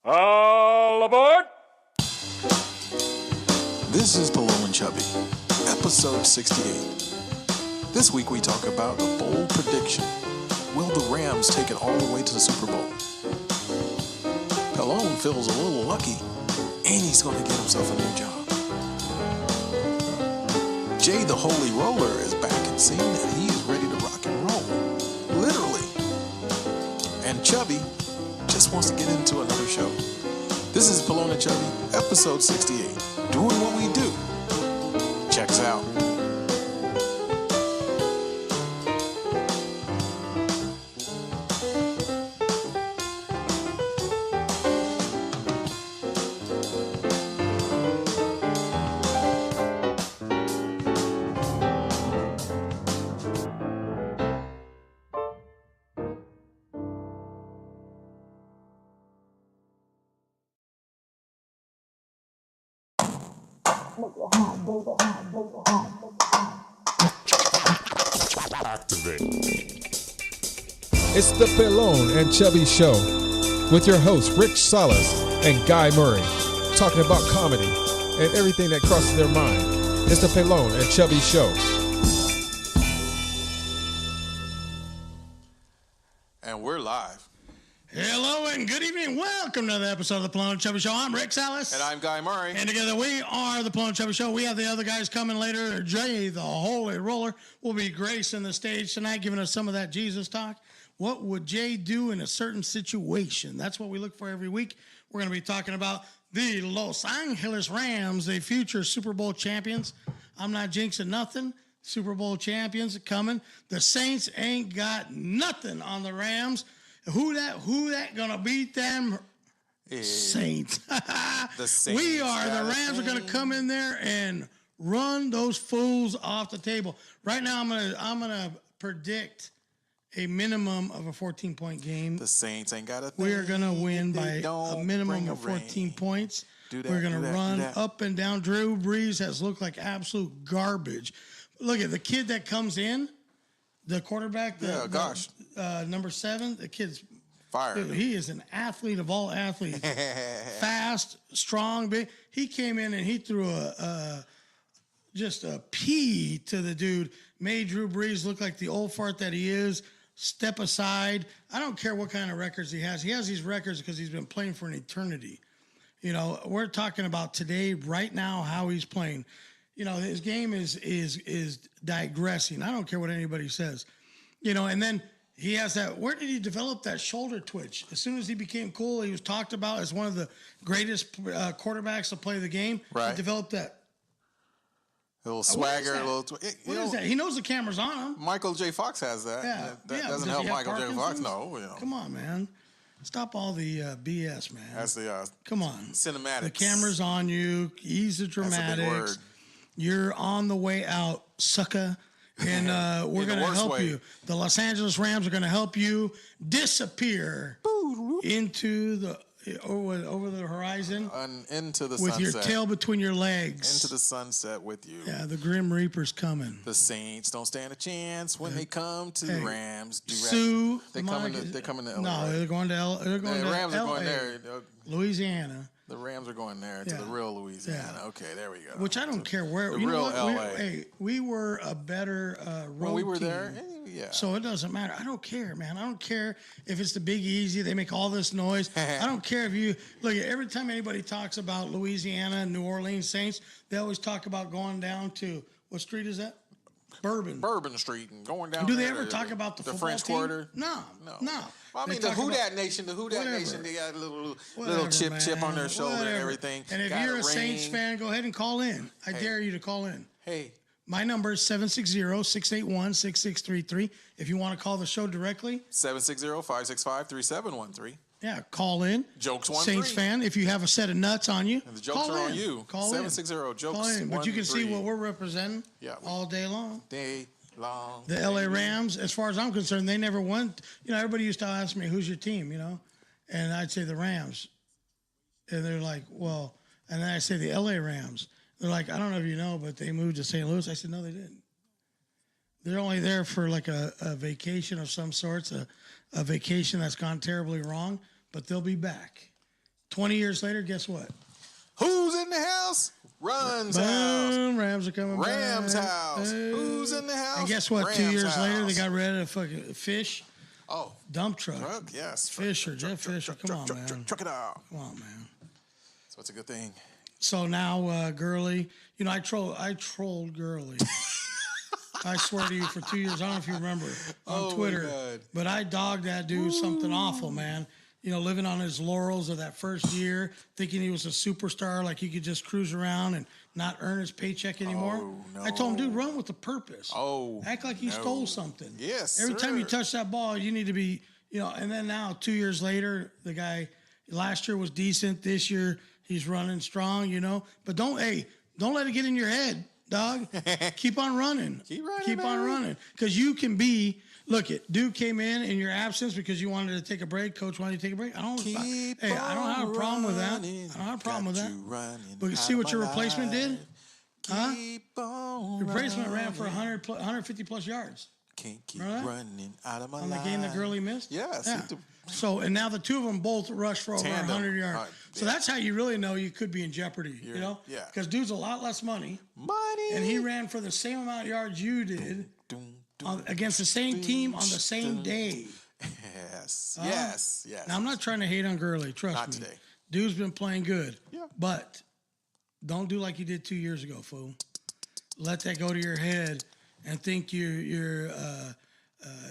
All aboard! This is Pelon and Chubby, episode 68. This week we talk about a bold prediction. Will the Rams take it all the way to the Super Bowl? Pelon feels a little lucky, and he's going to get himself a new job. Jay the Holy Roller is back and saying that he is ready to rock and roll. Literally. And Chubby just wants to get into another show. This is Pelon and Chubby, episode 68. Doing what we do. Check us out. Activate. It's the Pelon and Chubby Show with your hosts Rich Salas and Guy Murray, talking about comedy and everything that crosses their mind. It's the Pelon and Chubby Show. And we're live. Hello and good evening. Welcome to the episode of the Pelon and Chubby Show. I'm Rick Salas. And I'm Guy Murray. And together we are the Pelon and Chubby Show. We have the other guys coming later. Jay, the Holy Roller, will be gracing the stage tonight, giving us some of that Jesus talk. What would Jay do in a certain situation? That's what we look for every week. We're going to be talking about the Los Angeles Rams, the future Super Bowl champions. I'm not jinxing nothing. Super Bowl champions are coming. The Saints ain't got nothing on the Rams. Who that gonna beat them? Saints. The Saints. We are. The Rams are gonna come in there and run those fools off the table. Right now, I'm gonna predict a minimum of a 14-point game. The Saints ain't got a thing. We are gonna win by a minimum of 14 points. We're gonna run up and down. Drew Brees has looked like absolute garbage. Look at the kid that comes in. The quarterback, number 7, the kid's fire. Dude, he is an athlete of all athletes. Fast, strong, big. He came in and he threw just a pea to the dude. Made Drew Brees look like the old fart that he is. Step aside. I don't care what kind of records he has. He has these records because he's been playing for an eternity. You know, we're talking about today, right now, how he's playing. You know, his game is digressing. I don't care what anybody says. You know, and then he has that. Where did he develop that shoulder twitch? As soon as he became cool, he was talked about as one of the greatest quarterbacks to play the game. Right. He developed that. A little swagger, a little. What is that? He knows the camera's on him. Michael J. Fox has that. Yeah. That doesn't help Michael J. Fox. No. You know. Come on, man. Stop all the BS, man. That's the come on. Cinematics. The camera's on you. Ease the dramatics. That's a big word. You're on the way out, sucker. And we're going to help you. The Los Angeles Rams are going to help you disappear into the over the horizon. Into the with sunset. Your tail between your legs. Into the sunset with you. Yeah, the Grim Reaper's coming. The Saints don't stand a chance when they come to the Rams. They're coming to LA. No, they're going to LA. The Rams are going there. Louisiana. The Rams are going there to the real Louisiana. Yeah. Okay, there we go. Which I don't care where. The real LA. We were a better road when we were team. There. Yeah. So it doesn't matter. I don't care, man. I don't care if it's the Big Easy. They make all this noise. I don't care if you look. Every time anybody talks about Louisiana and New Orleans Saints, they always talk about going down to what street is that? Bourbon Street and going down. Do they ever talk about the French team? Quarter? No. Well, I mean, the Who Dat Nation, they got a little chip on their shoulder and everything. And if you're a Saints fan, go ahead and call in. I dare you to call in. Hey. My number is 760-681-6633. If you want to call the show directly. 760-565-3713. Yeah, call in. Jokes 1 Saints fan, if you have a set of nuts on you. And the jokes are on you. Call 760-JOKES. But you can see what we're representing all day long. The LA Rams, as far as I'm concerned, they never won. You know, everybody used to ask me, who's your team, you know? And I'd say the Rams. And they're like, well, and then I say the LA Rams. They're like, I don't know if you know, but they moved to St. Louis. I said, no, they didn't. They're only there for like a vacation of some sorts, a vacation that's gone terribly wrong, but they'll be back. 20 years later, guess what? Who's in the house? Run's house. Boom, Rams are coming back. Rams house. Hey. Who's in the house? And guess what? Rams 2 years house. later, they got rid of the fucking fish. Oh. Dump truck. Truck, yes. Fisher, Jeff Fisher. Come on, man. Truck it out. Come on, man. So it's a good thing. So now, Gurley, you know, I trolled Gurley. I swear to you, for 2 years, I don't know if you remember, on Twitter, but I dogged that dude something awful, man. You know, living on his laurels of that first year, thinking he was a superstar, like he could just cruise around and not earn his paycheck anymore. Oh, no. I told him, dude, run with a purpose. Oh, act like he stole something. Yes, Every time you touch that ball, you need to be, you know, and then now 2 years later, the guy last year was decent. This year, he's running strong, you know. But don't let it get in your head, dog. Keep on running. Keep on running. Because you can be, look, Duke came in your absence because you wanted to take a break. Coach wanted you to take a break. I don't have a problem with that. I don't have a problem with that. But see what your replacement did? Huh? Your replacement ran for 150 plus yards. Can't keep running out of my life. On the game that Gurley missed? Yes. Yeah. So, and now the two of them both rushed for over 100 yards. So that's how you really know you could be in jeopardy, you know? Yeah. Because dude's a lot less money. And he ran for the same amount of yards you did against the same team on the same day. Yes. Yes. Now, I'm not trying to hate on Gurley. Trust me. Not today. Dude's been playing good. Yeah. But don't do like you did 2 years ago, fool. Let that go to your head and think you're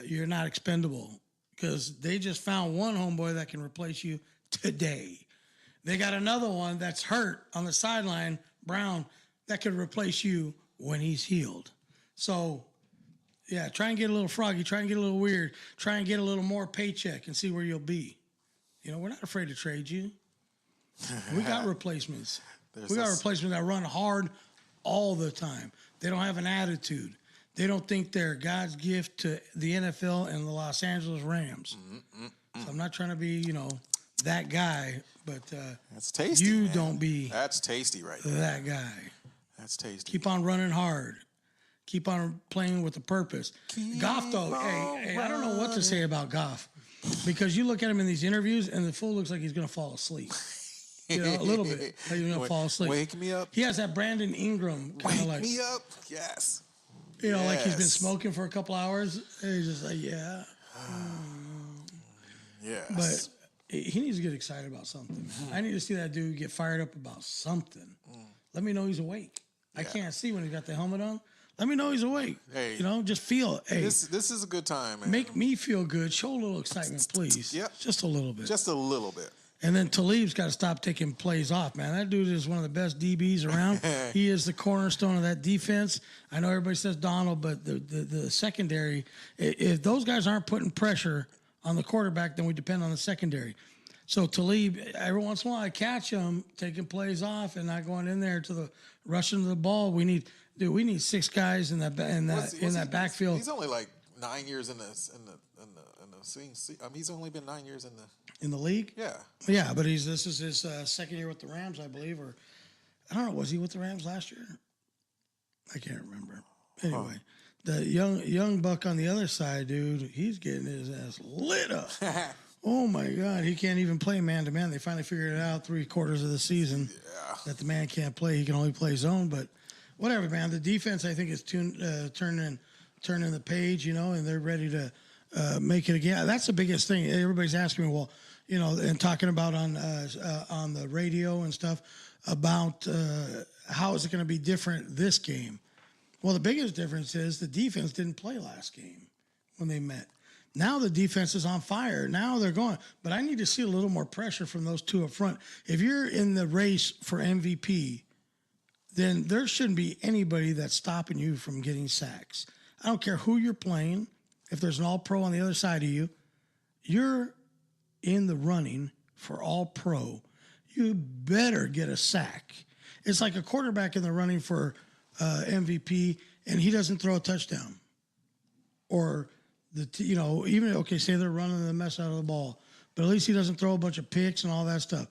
not expendable. Because they just found one homeboy that can replace you today. They got another one that's hurt on the sideline, Brown, that could replace you when he's healed. So, yeah, try and get a little froggy. Try and get a little weird. Try and get a little more paycheck and see where you'll be. You know, we're not afraid to trade you. We got replacements. We got replacements that run hard all the time. They don't have an attitude. They don't think they're God's gift to the NFL and the Los Angeles Rams. So I'm not trying to be, you know, that guy, but that's tasty. You don't be. That's tasty, right there. That guy. That's tasty. Keep on running hard. Keep on playing with a purpose. Goff, though, hey, I don't know what to say about Goff, because you look at him in these interviews and the fool looks like he's going to fall asleep. You know, a little bit. Like he's going to fall asleep. Wake me up. He has that Brandon Ingram kind of like. Wake me up. Yes. You know, like he's been smoking for a couple hours. And he's just like, yeah. Yes. But he needs to get excited about something. I need to see that dude get fired up about something. Let me know he's awake. I can't see when he's got the helmet on. Let me know he's awake. Hey, you know, just feel it. Hey, this is a good time, man. Make me feel good. Show a little excitement, please. Yep. Just a little bit. Just a little bit. And then Talib's got to stop taking plays off, man. That dude is one of the best DBs around. He is the cornerstone of that defense. I know everybody says Donald, but the secondary, if those guys aren't putting pressure on the quarterback, then we depend on the secondary. So Talib, every once in a while, I catch him taking plays off and not going in there to the rushing to the ball. We need 6 guys in that backfield. He's only like 9 years in the scene. He's only been 9 years in the league. Yeah. Yeah, but this is his second year with the Rams, I believe, or I don't know. Was he with the Rams last year? I can't remember. Anyway, the young buck on the other side, dude, he's getting his ass lit up. Oh my God, he can't even play man to man. They finally figured it out 3/4 of the season that the man can't play. He can only play zone, but whatever, man. The defense, I think, is turning the page, you know, and they're ready to make it again. That's the biggest thing. Everybody's asking me, well, you know, and talking about on the radio and stuff about how is it going to be different this game. Well, the biggest difference is the defense didn't play last game when they met. Now the defense is on fire. Now they're going. But I need to see a little more pressure from those two up front. If you're in the race for MVP, then there shouldn't be anybody that's stopping you from getting sacks. I don't care who you're playing. If there's an all-pro on the other side of you, you're in the running for all-pro. You better get a sack. It's like a quarterback in the running for MVP, and he doesn't throw a touchdown. Or, say they're running the mess out of the ball, but at least he doesn't throw a bunch of picks and all that stuff.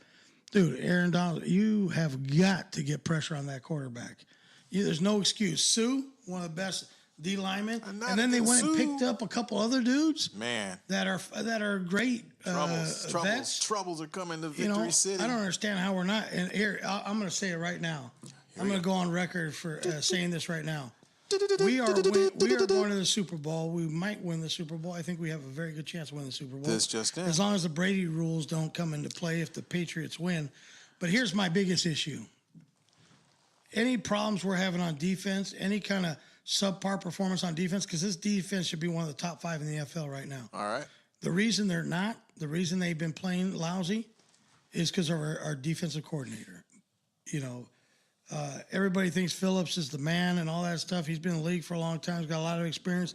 Dude, Aaron Donald, you have got to get pressure on that quarterback. There's no excuse. Sue, one of the best D linemen, not and then they against went and Sue. picked up a couple other dudes Man, that are great vets. troubles are coming to You Victory know, City. I don't understand how we're not. And here, I'm going to say it right now. I'm going to go on record for saying this right now. We are going to the Super Bowl. We might win the Super Bowl. I think we have a very good chance of winning the Super Bowl. This just in. As long as the Brady rules don't come into play if the Patriots win. But here's my biggest issue. Any problems we're having on defense, any kind of subpar performance on defense, because this defense should be one of the top 5 in the NFL right now. All right. The reason they're not, the reason they've been playing lousy is because of our defensive coordinator. You know, everybody thinks Phillips is the man and all that stuff. He's been in the league for a long time. He's got a lot of experience.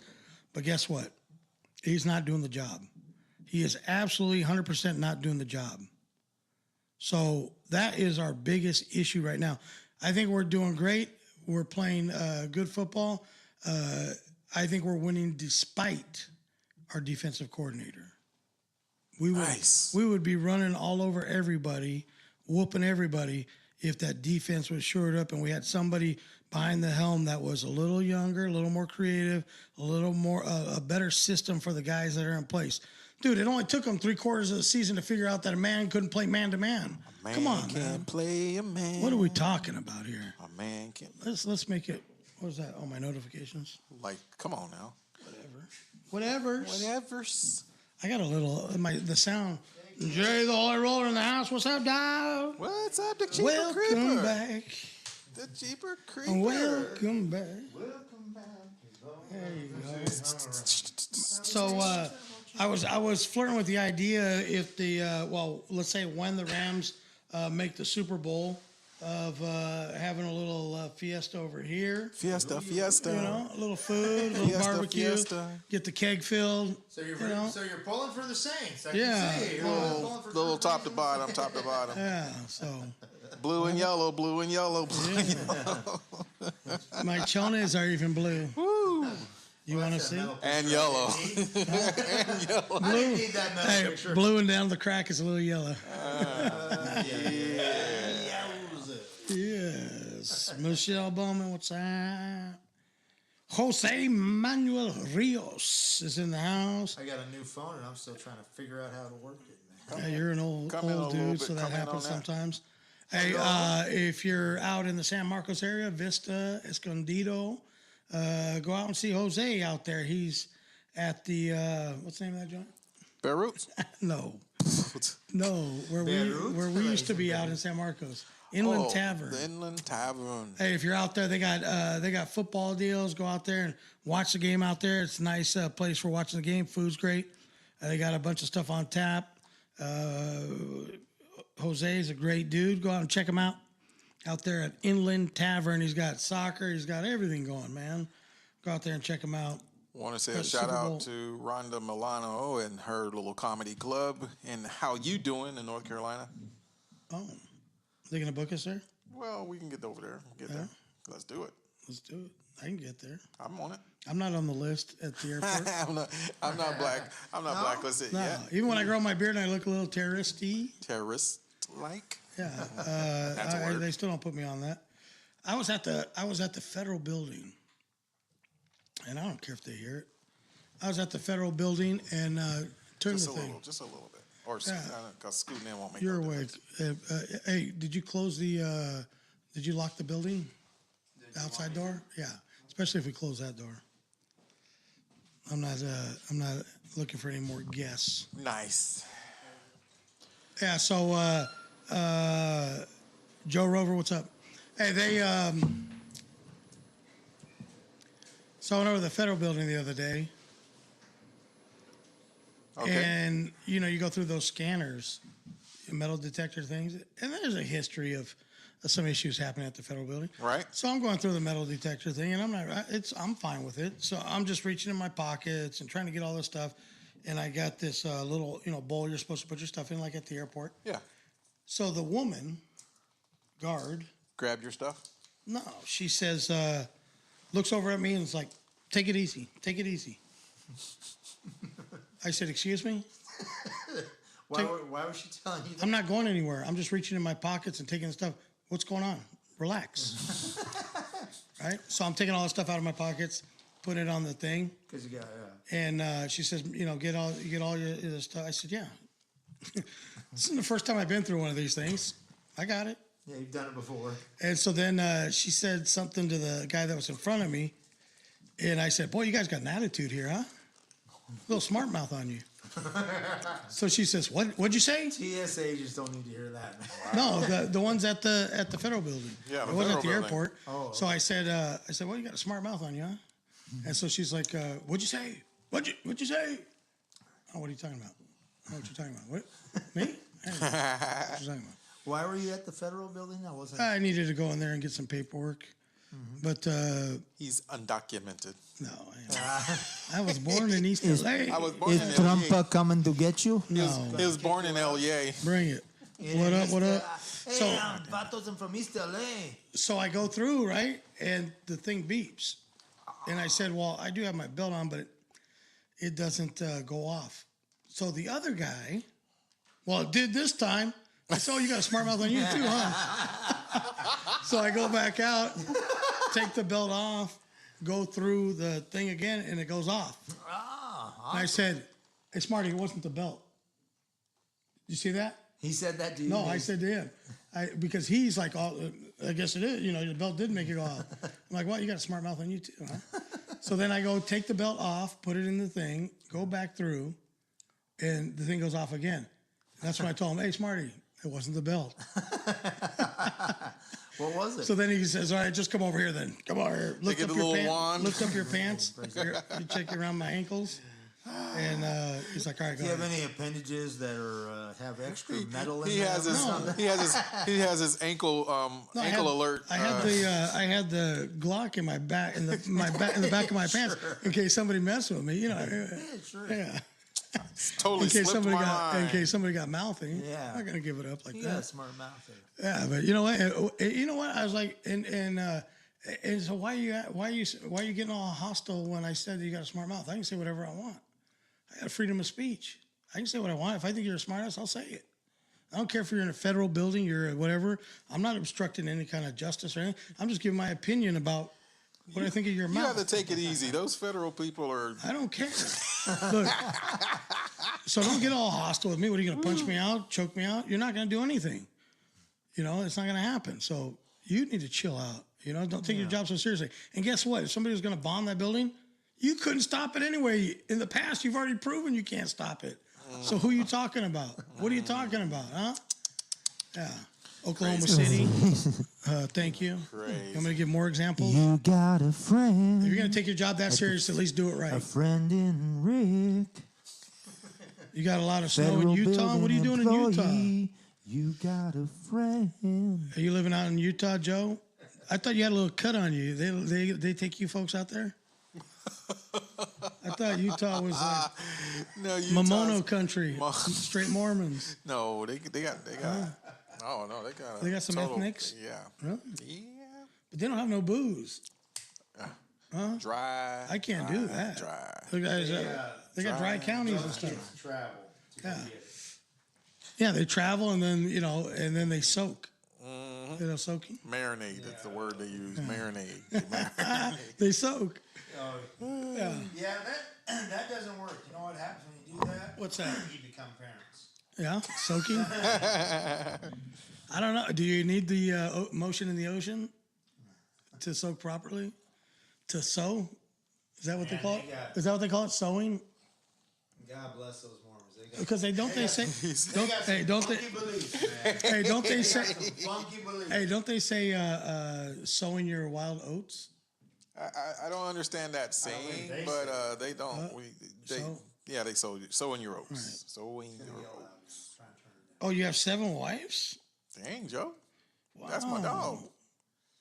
But guess what? He's not doing the job. He is absolutely 100% not doing the job. So that is our biggest issue right now. I think we're doing great. We're playing good football. I think we're winning despite our defensive coordinator. We would be running all over everybody, whooping everybody if that defense was shored up and we had somebody behind the helm that was a little younger, a little more creative, a little more a better system for the guys that are in place. Dude, it only took them 3/4 of the season to figure out that a man couldn't play man-to-man. Come on, man. Play a man. What are we talking about here? A man can't. Let's make it. What was that? Oh, my notifications. Like, come on now. Whatever's. I got a little. The sound. Jay, the Holy Roller in the house. What's up, dog? What's up, the Jeeper Welcome Creeper? back. The Jeeper Creeper. Welcome back. There you go. So I was flirting with the idea if let's say when the Rams make the Super Bowl of having a little fiesta over here. Fiesta. You know, a little food, a little barbecue. Fiesta. Get the keg filled. So you're pulling for the Saints. I Yeah. can see. Little top to bottom. Yeah. So Blue and yellow. my chones are even blue. Woo. You want to see? And yellow. I didn't need that metal Hey, picture. blue and down the crack is a little yellow. Yes. Michelle Bowman, what's up? Jose Manuel Rios is in the house. I got a new phone and I'm still trying to figure out how to work it. Yeah, you're an old Come in a little dude, bit, so that come in on happens that. sometimes. Hey, if you're out in the San Marcos area, Vista, Escondido, go out and see Jose out there. He's at the, what's the name of that joint? Beirut. No, where Beirut? we used to be out in San Marcos. Inland Tavern. The Inland Tavern. Hey, if you're out there, they got football deals. Go out there and watch the game out there. It's a nice place for watching the game. Food's great. They got a bunch of stuff on tap. Jose is a great dude. Go out and check him out there at Inland Tavern. He's got soccer. He's got everything going, man. Go out there and check him out. Want to say a That's shout Super Bowl. out to Rhonda Milano and her little comedy club. And how you doing in North Carolina? Oh, they gonna book us there? Well, we can get over there. We'll get there. Let's do it. Let's do it. I can get there. I'm on it. I'm not on the list at the airport. I'm not black. I'm not blacklisted No, yet. even when I grow my beard and I look a little terrorist-y. Terrorist-like. Yeah, That's a word. they still don't put me on that. I was at the federal building, and I don't care if they hear it. I was at the federal building and turned Just the a thing. little, just a little bit. Or because scooting in won't make You're no awake. difference. Hey, did you close the? Did you lock the building? The outside door? Yeah, especially if we close that door. I'm not looking for any more guests. Nice. Yeah. So, Joe Rover, what's up? Hey, they. So I went over to the federal building the other day. Okay. And, you know, you go through those scanners, metal detector things, and there's a history of some issues happening at the federal building. Right. So I'm going through the metal detector thing, and I'm fine with it. So I'm just reaching in my pockets and trying to get all this stuff. And I got this little, bowl you're supposed to put your stuff in, like at the airport. Yeah. So the woman, guard, Grab your stuff. no, she says, looks over at me and is like, take it easy, take it easy. I said, excuse me? Why was she telling you that? I'm not going anywhere. I'm just reaching in my pockets and taking the stuff. What's going on? Relax. Right? So I'm taking all the stuff out of my pockets, put it on the thing. Because you got, And she says, get all your stuff. I said, yeah. This isn't the first time I've been through one of these things. I got it. Yeah, you've done it before. And so then she said something to the guy that was in front of me. And I said, boy, you guys got an attitude here, huh? A little smart mouth on you. So she says, what'd you say? TSA agents don't need to hear that. No, the ones at the federal building. Yeah, the it wasn't at the federal airport. Oh, So I said, well, you got a smart mouth on you, huh? And so she's like, what'd you say? What'd you say? Oh, what are you talking about? I know what you're talking about. What? Me? Hey, what you talking about? Why were you at the federal building? I wasn't. I needed to go in there and get some paperwork. But He's undocumented. no, I was born in East LA. I was born in Is Trump LA. coming to get you? He was born in LA. Bring it. What up? What up? Hey, I'm Vatos, I'm from East LA. So I go through, right? And the thing beeps. And I said, well, I do have my belt on, but it doesn't go off. So the other guy, well, it did this time. I said, oh, you got a smart mouth on you too, huh? So I go back out, take the belt off, go through the thing again, and it goes off. And I said, hey, Smarty, it wasn't the belt. You see that? He said that to you? No, I said to him. Because he's like, oh, I guess it is. The belt did make it go off. I'm like, well, you got a smart mouth on you too, huh? So then I go take the belt off, put it in the thing, go back through, and the thing goes off again. That's when I told him, hey, Smarty, it wasn't the belt. What was it? So then he says, all right, just come over here then. Come over here. Lift Take up a your little pants. wand. Lift up your pants. You check around my ankles. And he's like, all right, Do go you have ahead. any appendages that are have extra metal in He them? has his ankle No, ankle alert. I had the Glock in my back in the back of my pants in case somebody messed with me. Yeah, sure. Yeah. Totally In case slipped my mind. somebody got mouthy. Yeah. I'm not gonna give it up like You got a that. smart mouth there. Yeah, but you know what? I was like, and so why are you getting all hostile when I said that you got a smart mouth? I can say whatever I want. I got freedom of speech. I can say what I want. If I think you're a smartass, I'll say it. I don't care if you're in a federal building, you're whatever. I'm not obstructing any kind of justice or anything. I'm just giving my opinion about what I think of your You mouth. have to take it easy. Those federal people are. I don't care. Look, so don't get all hostile with me. What are you going to punch me out, choke me out? You're not going to do anything. It's not going to happen. So you need to chill out. Don't take your job so seriously. And guess what? If somebody was going to bomb that building, you couldn't stop it anyway. In the past, you've already proven you can't stop it. So who are you talking about? What are you talking about, huh? Yeah. Oklahoma City. Thank you. Crazy. I'm going to give more examples. You got a friend. If you're going to take your job that serious, at least do it A right. friend in Rick. You got a lot of snow in Utah. What are you doing in Utah? You got a friend. Are you living out in Utah, Joe? I thought you had a little cut on you. They take you folks out there? I thought Utah was like No, Utah's- Momono country, straight Mormons. No, they got. Oh no, They got some total, ethnics? Yeah. Really? Yeah. But they don't have no booze. Dry. I can't do that. Dry. They got dry counties and stuff. Travel. Yeah. Yeah, they travel and then they soak. Soaking. Marinade. That's the word they use. Marinade. They soak. Yeah, that doesn't work. You know what happens when you do that? What's that? You become parents. Yeah, soaking. I don't know. Do you need the motion in the ocean to soak properly? To sow? Is that what they call it? Is that what they call it? Sowing? God bless those Mormons. Because don't they say sowing your wild oats? I don't understand that saying, but they don't. They sow in your oats. Right. Sowing your oats. Oh, you have 7 wives? Dang, Joe. That's my dog.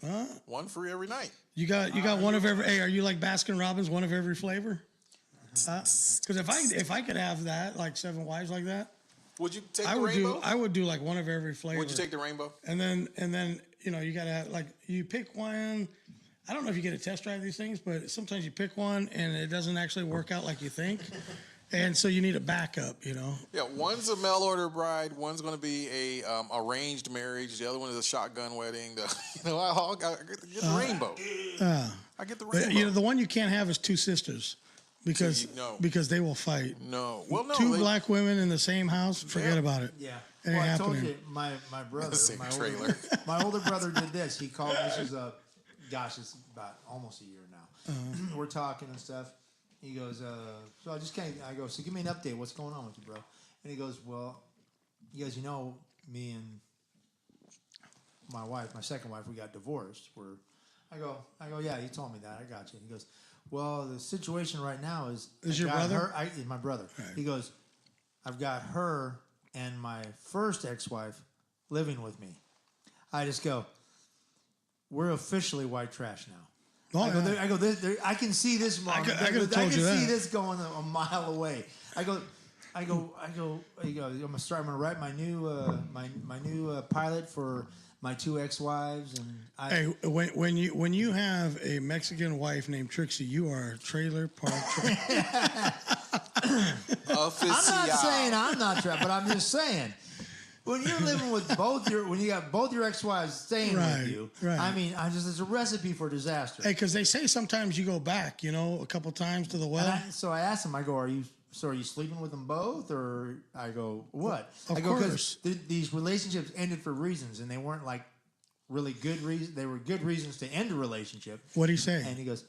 Huh? One free every night. You got one of every. Hey, are you like Baskin Robbins, one of every flavor? Because if I could have that, like 7 wives like that, Would you take the rainbow? I would do like one of every flavor. Would you take the rainbow? And then you gotta have, like, you pick one. I don't know if you get a test drive these things, but sometimes you pick one and it doesn't actually work out like you think. And so you need a backup, you know. Yeah, one's a mail order bride. One's going to be a arranged marriage. The other one is a shotgun wedding. I get the rainbow. I get the rainbow. You know, the one you can't have is two sisters because they will fight. No, well, no. Two black women in the same house. Forget about it. Yeah. It ain't Well, I told happening. you, my brother, Same trailer. my older brother did this. He called. This is it's about almost a year now. We're talking and stuff. He goes, so I just I go, so give me an update. What's going on with you, bro? And he goes, well, you know, me and my wife, my second wife, we got divorced. I go, yeah, he told me that. I got you. He goes, well, the situation right now is your brother? My brother. Right. He goes, I've got her and my first ex-wife living with me. I just go, we're officially white trash now. Oh, I go. I can see this. Mom. I can see this going a mile away. I go. I'm gonna start. I'm gonna write my new pilot for my two ex-wives. And when you have a Mexican wife named Trixie, you are a trailer park. I'm not saying I'm not trapped, but I'm just saying. When you're living with when you got both your ex-wives staying with you, I mean, it's a recipe for disaster. Hey, because they say sometimes you go back, you know, a couple times to the well. So I asked him, I go, are you sleeping with them both? Or I go, what? Of course. Because these relationships ended for reasons, and they weren't like really good reasons. They were good reasons to end a relationship. What'd he say? And he goes,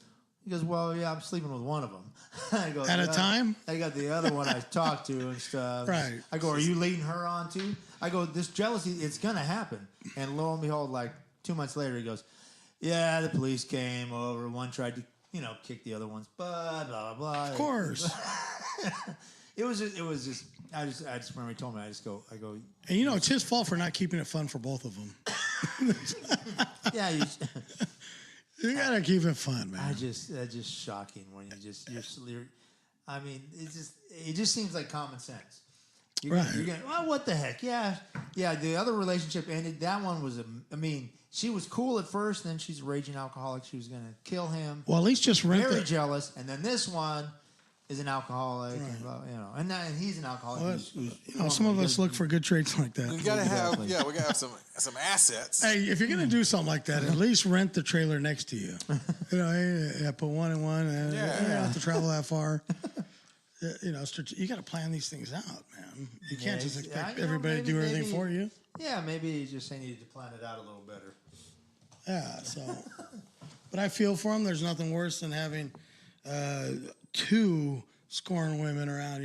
well, yeah, I'm sleeping with one of them. I go, at a time? I got the other one I talked to and stuff. Right. I go, are you leading her on too? I go, this jealousy, it's going to happen. And lo and behold, like 2 months later, he goes, yeah, the police came over. One tried to, kick the other one's butt, blah, blah, blah. Of course. It was just, I just remember he told me, I go. And it's his fault for not keeping it fun for both of them. Yeah, you gotta keep it fun, man. That's just shocking when you're I mean, it just seems like common sense. You're going, well, what the heck? Yeah. The other relationship ended. That one was, she was cool at first, then she's a raging alcoholic. She was going to kill him. Well, at least just rent very jealous. And then this one is an alcoholic, and he's an alcoholic. Well, some of us look for good traits like that. We gotta have, we gotta have some assets. Hey, if you're gonna do something like that, at least rent the trailer next to you. Put one in one, and you don't have to travel that far. You got to plan these things out, man. You can't just expect everybody to do everything for you. Yeah, maybe you just needed to plan it out a little better. Yeah, so. But I feel for him. There's nothing worse than having two scorn women around,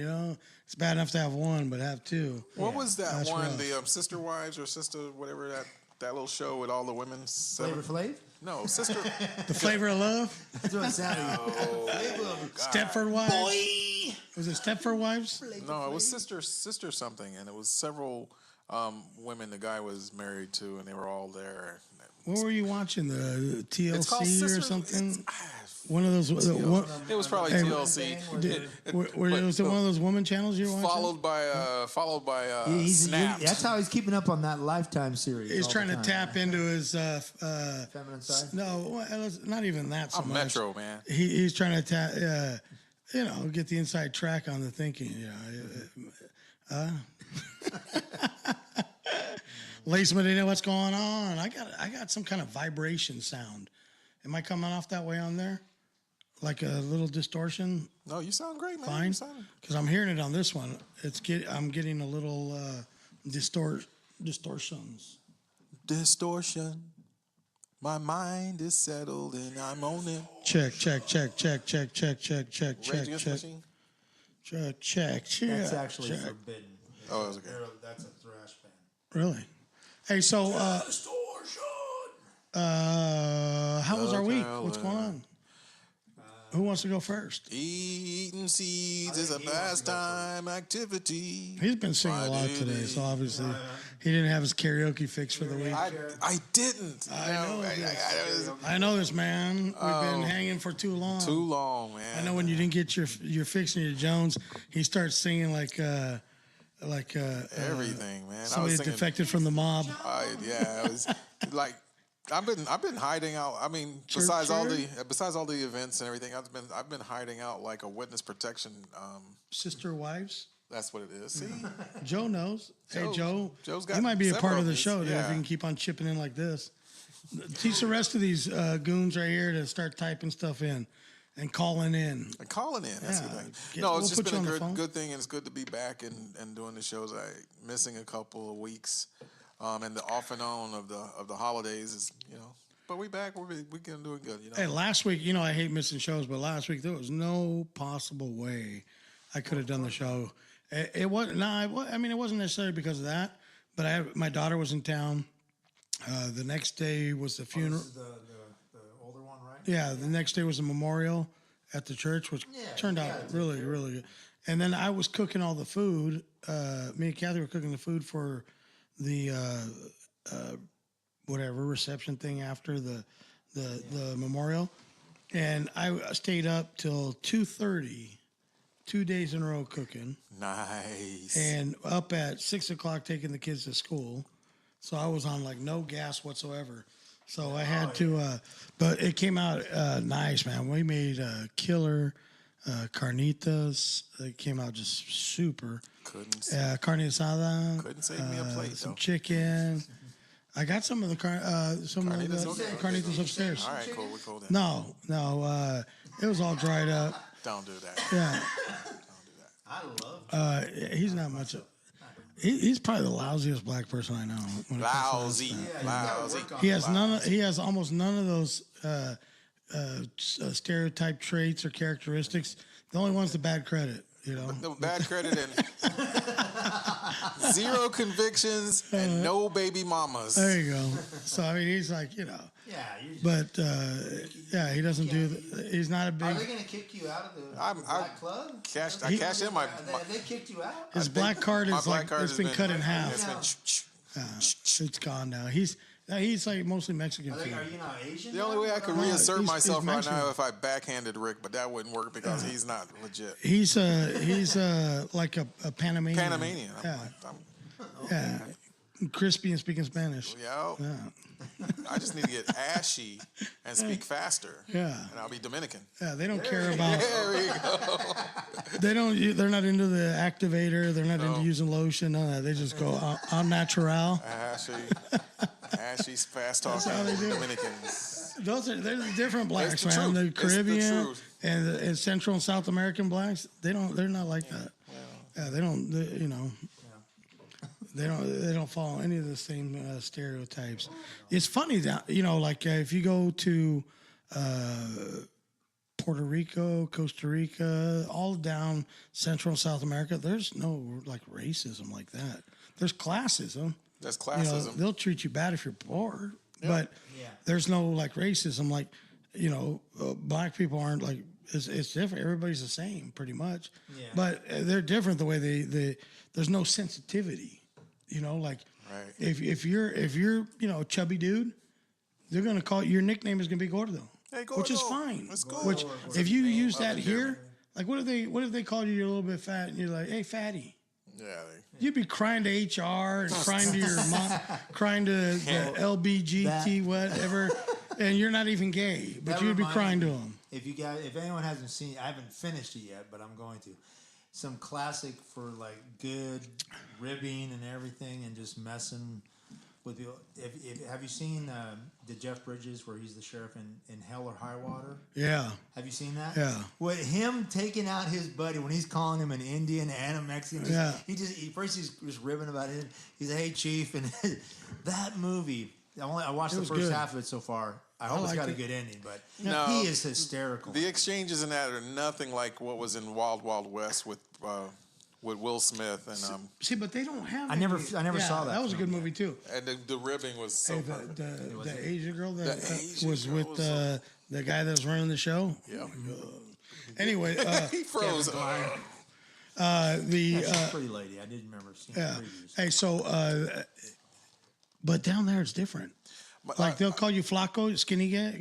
It's bad enough to have one, but have two. What was that That's one, rough. the Sister Wives or Sister, whatever, that little show with all the women? Flavor Flav? No, Sister. The Flavor of Love? That's what it sounded like. Stepford Wives? Boy! Was it Stepford Wives? No, it was Sister something, and it was several women the guy was married to, and they were all there. What were you watching? The It's called TLC Sister, or something? One of those. It was probably TLC. Was it one of those woman channels you were watching? Followed by Snapped. That's how he's keeping up on that Lifetime series. He's trying to tap into his feminine side. No, not even that so I'm much. Metro, man. He's trying to tap. Get the inside track on the thinking. Laceman, you know what's going on? I got some kind of vibration sound. Am I coming off that way on there? Like a little distortion? No, you sound great, man. Fine. Because I'm hearing it on this one. I'm getting a little distortions. Distortion. My mind is settled and I'm on it. Check. That's actually forbidden. Oh, that's okay. That's a thrash band. Really? Hey, so how was our week? What's going on? Who wants to go first? Eating seeds is a pastime activity. He's been singing a lot today, so obviously he didn't have his karaoke fix for the week. I didn't. I know this, man. We've been hanging for too long. Too long, man. I know when you didn't get your fix in your Jones, he starts singing like everything, man. Somebody defected from the mob. It was like I've been hiding out. I mean, besides all the events and everything, I've been hiding out like a witness protection. Sister wives. That's what it is. See, Joe knows. Hey, Joe's got you might be a part of the these. show there if Yeah. you can keep on chipping in like this. Teach the rest of these goons right here to start typing stuff in and calling in. That's the thing. We'll It's just put you been on the a phone. good thing, and it's good to be back and doing the shows. Missing a couple of weeks, and the off and on of the holidays is But we back. We're gonna do it good. Hey, last week, I hate missing shows, but last week there was no possible way I could have done the show. It wasn't. I mean, it wasn't necessarily because of that, but my daughter was in town. The next day was the funeral. This is the older one, right? Yeah, the next day was the memorial at the church, which turned out really, really good. And then I was cooking all the food. Me and Kathy were cooking the food for the whatever reception thing after the memorial, and I stayed up till 2:30, 2 days in a row cooking. Nice. And up at 6 o'clock taking the kids to school, so I was on like no gas whatsoever. So I had to, but it came out nice, man. We made killer carnitas. It came out just super. Carne asada. Couldn't save me a plate some though. chicken. I got some of the carnitas upstairs. All right, cool. We're cool then. No, it was all dried up. Don't do that. Yeah, I love he's not much of. He's probably the lousiest black person I know. when it comes to that Lousy. stuff. He has none. He has almost none of those stereotype traits or characteristics. The only one's the bad credit. No bad credit and zero convictions and no baby mamas. There you go. So I mean, he's like, Yeah, but he doesn't do. He's not a Are big. they going to kick you out of the black club? I cashed in my. They kicked you out? His black card is like it's been cut in half. It's been It's gone now. He's like mostly Mexican Are food. you not Asian? the only way I could reassert he's myself right Mexican. now if I backhanded Rick, but that wouldn't work because he's not legit. He's like a Panamanian. Panamanian. Yeah, crispy and speaking Spanish. Yo. I just need to get ashy and speak faster. Yeah. And I'll be Dominican. Yeah, they don't care about. There we go. They're not into the activator. They're not into using lotion. None of that. They just go au natural. Ashy, fast talking how they do it. Dominicans. They're the different blacks, the man. truth. The It's the Caribbean truth. and the Central and South American blacks. They're not like that. Yeah, they don't. They don't follow any of the same stereotypes. It's funny that like if you go to Puerto Rico, Costa Rica, all down Central and South America, there's no like racism like that. There's classism. That's classism. They'll treat you bad if you're poor, but there's no like racism. Like black people aren't like it's different. Everybody's the same pretty much, but they're different the way they there's no sensitivity. Like if you're a chubby dude, they're gonna call your nickname is gonna be Gordo, which is fine. That's cool. Which if you use that here, like what if they called you a little bit fat and you're like, hey fatty. Yeah. You'd be crying to HR and crying to your mom, crying to the LBGT whatever, and you're not even gay, but you'd be crying to them. If anyone hasn't seen, I haven't finished it yet, but I'm going to. Some classic for like good ribbing and everything, and just messing with people. Have you seen the Jeff Bridges where he's the sheriff in Hell or High Water? Yeah. Have you seen that? Yeah. With him taking out his buddy when he's calling him an Indian and a Mexican. First he's just ribbing about it. He's like, hey chief, and that movie. I watched the first half of it so far. I hope it's got a good ending, but he is hysterical. The exchanges in that are nothing like what was in Wild Wild West with Will Smith and See, but they don't have. I never saw that. That was a good movie too. And the ribbing was so perfect. The Asian girl that was with the guy that was running the show. Yeah. Anyway, he froze. She's a pretty lady. I didn't remember seeing previews. Hey, so but down there it's different. Like they'll call you Flaco, skinny guy,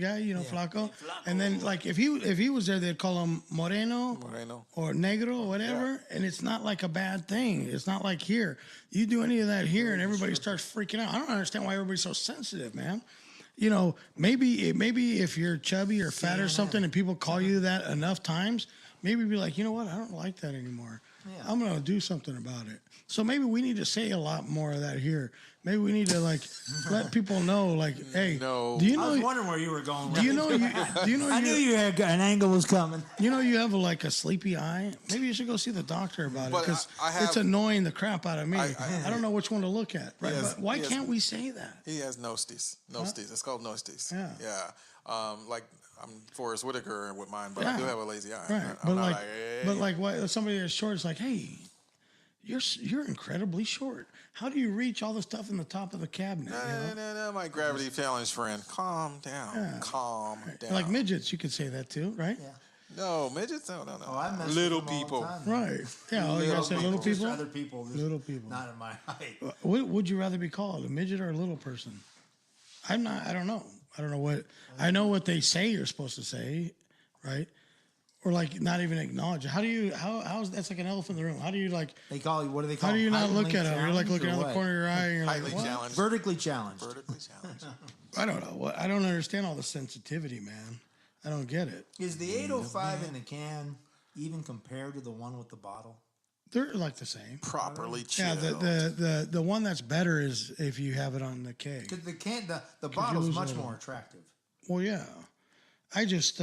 Flaco. And then like if he was there, they'd call him Moreno or Negro or whatever. Yeah. And it's not like a bad thing. It's not like here. You do any of that here, and everybody starts freaking out. I don't understand why everybody's so sensitive, man. maybe if you're chubby or fat or something, and people call you that enough times, maybe be like, you know what, I don't like that anymore. Yeah. I'm gonna do something about it. So maybe we need to say a lot more of that here. Maybe we need to let people know, hey, No. do you know? I was wondering where you were going. Do you know? I knew you had an angle was coming. You have a sleepy eye. Maybe you should go see the doctor about it, because it's annoying the crap out of me. I don't know which one to look at. Right? But why can't we say that? He has nostis. It's called nostis. Yeah. Like I'm Forrest Whitaker with mine, but I do have a lazy eye. Right. But what somebody that's short is like, hey, you're incredibly short. How do you reach all the stuff in the top of the cabinet? No, my gravity challenge friend. Calm down. Yeah. Calm down. Like midgets, you could say that too, right? Yeah. No, midgets? No. Oh, I mess little with them people. all the time, right. Yeah, you gotta say little people? Other people. Little people. Not in my height. What would you rather be called, a midget or a little person? I don't know. I don't know what. I know what they say you're supposed to say, right? Or not even acknowledge it. How do you? How's that's like an elephant in the room? How do you They call you. What do they call? How do you not height look at length them? You're looking out challenge the corner of your eye. And you're Highly what? challenged. Vertically challenged. Vertically challenged. I don't know. I don't understand all the sensitivity, man. I don't get it. Is the 805 in the can even compared to the one with the bottle? They're like the same. Properly chilled. Yeah, the one that's better is if you have it on the keg. Because the bottle's much more attractive. Well, yeah. I just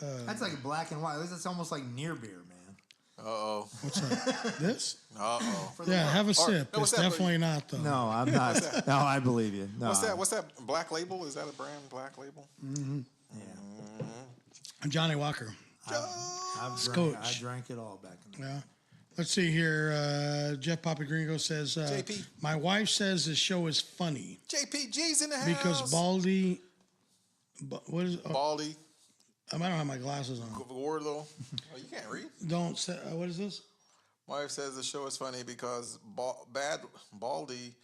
that's like black and white. That's almost like near beer, man. Uh-oh. What's that? This? Uh-oh. Yeah, have a sip. No, it's definitely not though. No, I'm not. No, I believe you. No. What's that? Black Label? Is that a brand? Black Label? Mm-hmm. Yeah. Johnny Walker. I drank it all back in the day. Yeah. Let's see here. Jeff Papagringo says, JP. My wife says the show is funny. JPG's in the house. Because Baldy. What is it? Baldy. I don't have my glasses on. Wardlow. Oh, you can't read. Don't say. What is this? My wife says the show is funny because Baldy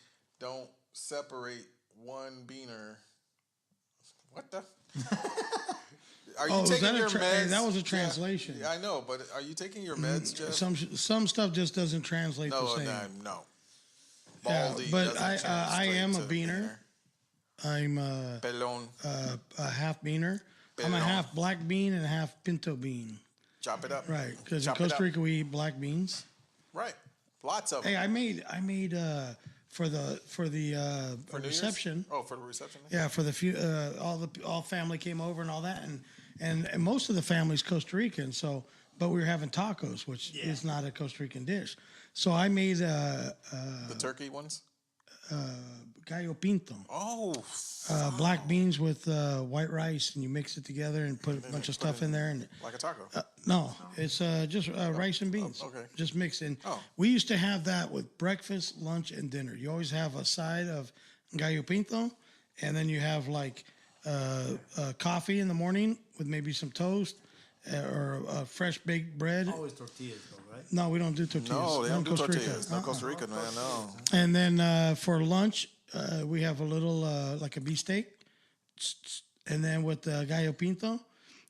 don't separate one beaner. What the? Are you taking your meds? That was a translation. Yeah, I know, but are you taking your meds, Jeff? Some stuff just doesn't translate the same. No. Baldy but I am a beaner. I'm Pelon. A half beaner. I'm a half black bean and a half pinto bean. Chop it up. Right, because in Costa Rica we eat black beans. Right, lots of them. Hey, I made for the reception. Oh, for the reception. Yeah, for the few all family came over and all that, and most of the family's Costa Rican. So, but we were having tacos, which is not a Costa Rican dish. So I made the turkey ones. Gallo pinto. Oh. Black beans with white rice, and you mix it together and put a bunch of stuff in there. And like a taco. No, it's just rice and beans. Oh, okay. Just mixed in. Oh. We used to have that with breakfast, lunch, and dinner. You always have a side of gallo pinto, and then you have coffee in the morning with maybe some toast or fresh baked bread. Always tortillas, though, right? No, we don't do tortillas. No, they don't do Costa tortillas. Rica. No Costa Rica, man, no. And then for lunch, we have a little like a beefsteak, and then with gallo pinto,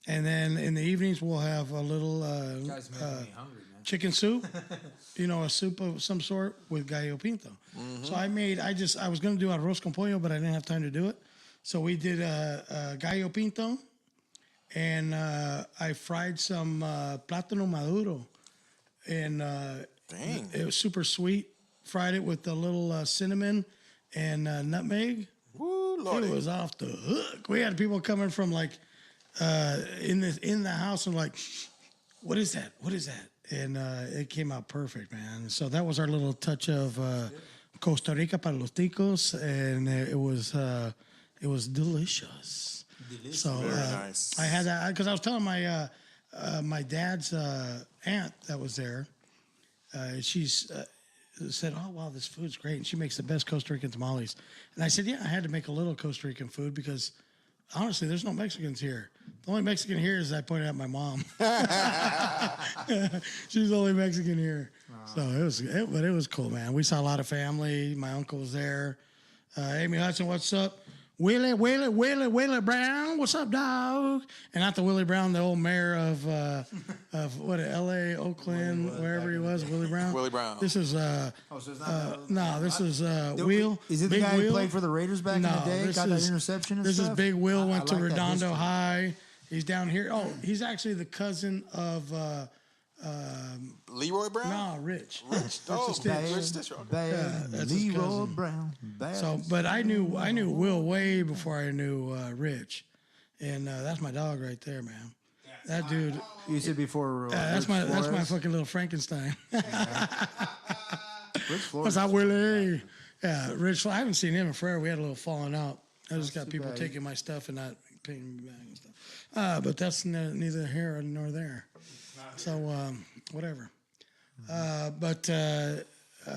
and then in the evenings we'll have a little Guys making me hungry, man. chicken soup, a soup of some sort with gallo pinto. Mm-hmm. So I was going to do arroz con pollo, but I didn't have time to do it. So we did gallo pinto, and I fried some plátano maduro, and it was super sweet. Fried it with a little cinnamon and nutmeg. Woo, Lordy. It was off the hook. We had people coming from in the house and what is that? What is that? And it came out perfect, man. So that was our little touch of Costa Rica para los ticos, and it was delicious. So Very nice. I had that because I was telling my dad's aunt that was there. She's said, "Oh wow, this food's great," and she makes the best Costa Rican tamales. And I said, "Yeah, I had to make a little Costa Rican food because honestly, there's no Mexicans here. The only Mexican here is I pointed out my mom. She's the only Mexican here. So it was cool, man. We saw a lot of family. My uncle was there. Amy Hudson, what's up? Willie Brown, what's up, dog? And not the Willie Brown, the old mayor of what, L.A., Oakland, wherever he was, Willie Brown. Willie Brown. This is So it's not no, this is Wheel. Is it the Big guy Wheel? who played for the Raiders back in the day? this Got that is- interception and This stuff? is Big Will. I Went to like that Redondo history. High. He's down here. Oh, he's actually the cousin of Leroy Brown? no, Rich. Rich. Oh, Stitch. Rich Stitch. Okay. Bad that's his Leroy cousin. Brown. Bad. So, but I knew Will way before I knew Rich, and that's my dog right there, man. That dude. You said before. That's Rich my Flores? fucking little Frankenstein. Rich Flores. What's up, Willie? Yeah, Rich. I haven't seen him in forever. We had a little falling out. I just got too people bad. taking my stuff and not paying me back and stuff. But that's neither here nor there. So whatever.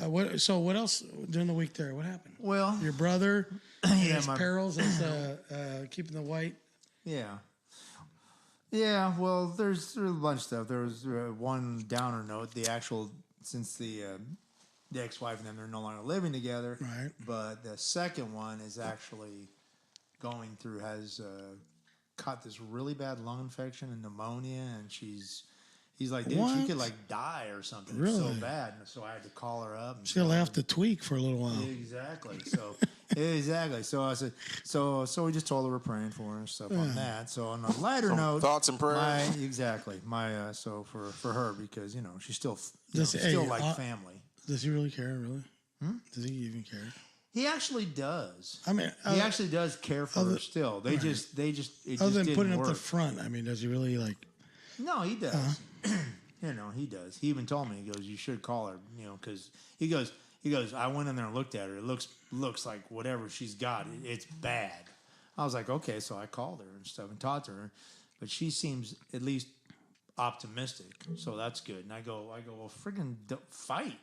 What? So what else during the week there? What happened? Well, Your brother, Yeah, his my- perils is keeping the white. yeah. Yeah, well, there's a bunch of stuff. There was one downer note. Since the ex-wife and them, they're no longer living together. Right. But the second one is actually has caught this really bad lung infection and pneumonia, and he's like, dude, she What? could like die or something. It's so Really? bad. And so I had to call her up. And She'll have to tweak for a little while. Exactly. So exactly. So I said, so we just told her we're praying for her and stuff on that. So on a lighter note, thoughts and prayers. So for her, because she's still Hey, like family. Does he really care? Really? Does he even care? He actually does. I mean, He actually does care for her still. It other just than didn't putting work. up the front, I mean, does he really like? No, he does. He does. He even told me, he goes, you should call her, because he goes, I went in there and looked at her. It looks like whatever she's got, it's bad. I was like, okay, so I called her and stuff and talked to her, but she seems at least optimistic, so that's good. And I go, well, friggin' fight.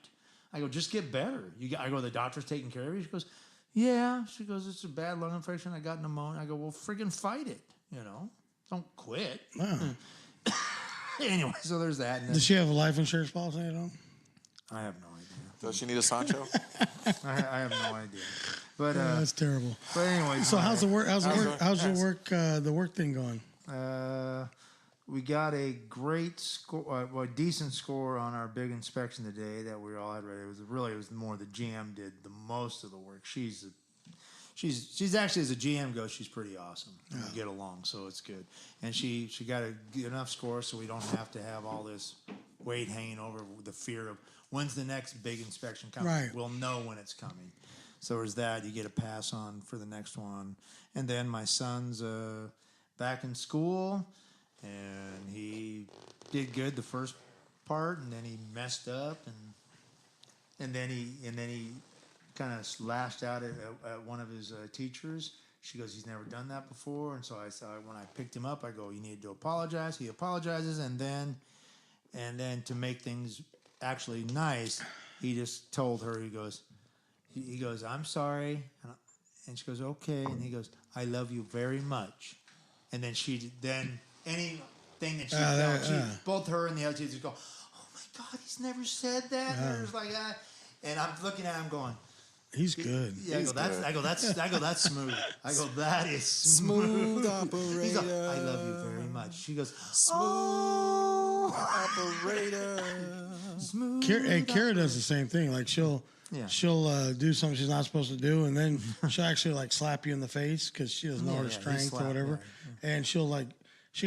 I go, just get better. I go, the doctor's taking care of you. She goes, yeah. She goes, it's a bad lung infection. I got pneumonia. I go, well, friggin' fight it. Don't quit. Wow. Anyway, so there's that. And then, Does she have a life insurance policy at all? I have no idea. Does she need a Sancho? I have no idea. But That's terrible. but anyway. So how's the work? How's the work thing going? We got a great score, decent score on our big inspection today that we all had ready. It was more the GM did the most of the work. She's actually, as a GM goes, she's pretty awesome. We get along, so it's good. And she got a good enough score so we don't have to have all this weight hanging over the fear of when's the next big inspection coming. Right. We'll know when it's coming. So there's that. You get a pass on for the next one. And then my son's back in school, and he did good the first part, and then he messed up, and then he kind of lashed out at one of his teachers. She goes, he's never done that before. And so I said, when I picked him up, I go, you need to apologize. He apologizes, and then to make things actually nice, he just told her, he goes, I'm sorry. And she goes, okay. And he goes, I love you very much. And then anything that she felt, both her and the other teachers go, oh my God, he's never said that. And it was like that. And I'm looking at him going, He's good. yeah, I go, that's smooth. I go, that is smooth. operator. He's like, I love you very much. She goes, Smooth operator. smooth. Kara does the same thing. Like she'll do something she's not supposed to do, and then she'll actually like slap you in the face because she doesn't know her strength or whatever. And she got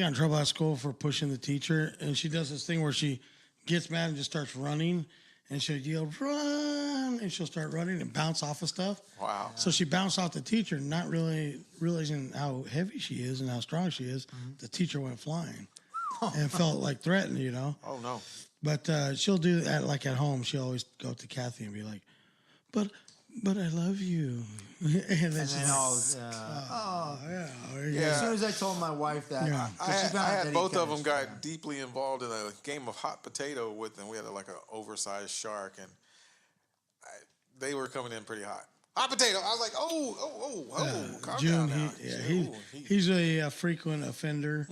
in trouble at school for pushing the teacher, and she does this thing where she gets mad and just starts running, and she'll yell, run, and she'll start running and bounce off of stuff. Wow. So she bounced off the teacher, not really realizing how heavy she is and how strong she is. The teacher went flying and felt like threatened, Oh, no. But she'll do that like at home. She'll always go up to Kathy and be like, but I love you. and then And she's then like, as soon as I told my wife that, Yeah. 'cause she found out I that had he both of kinda them got deeply involved in a game of hot potato with them. We had like an oversized shark, and they were coming in pretty hot. Hot potato. I was like, calm June, down now. he's a frequent offender,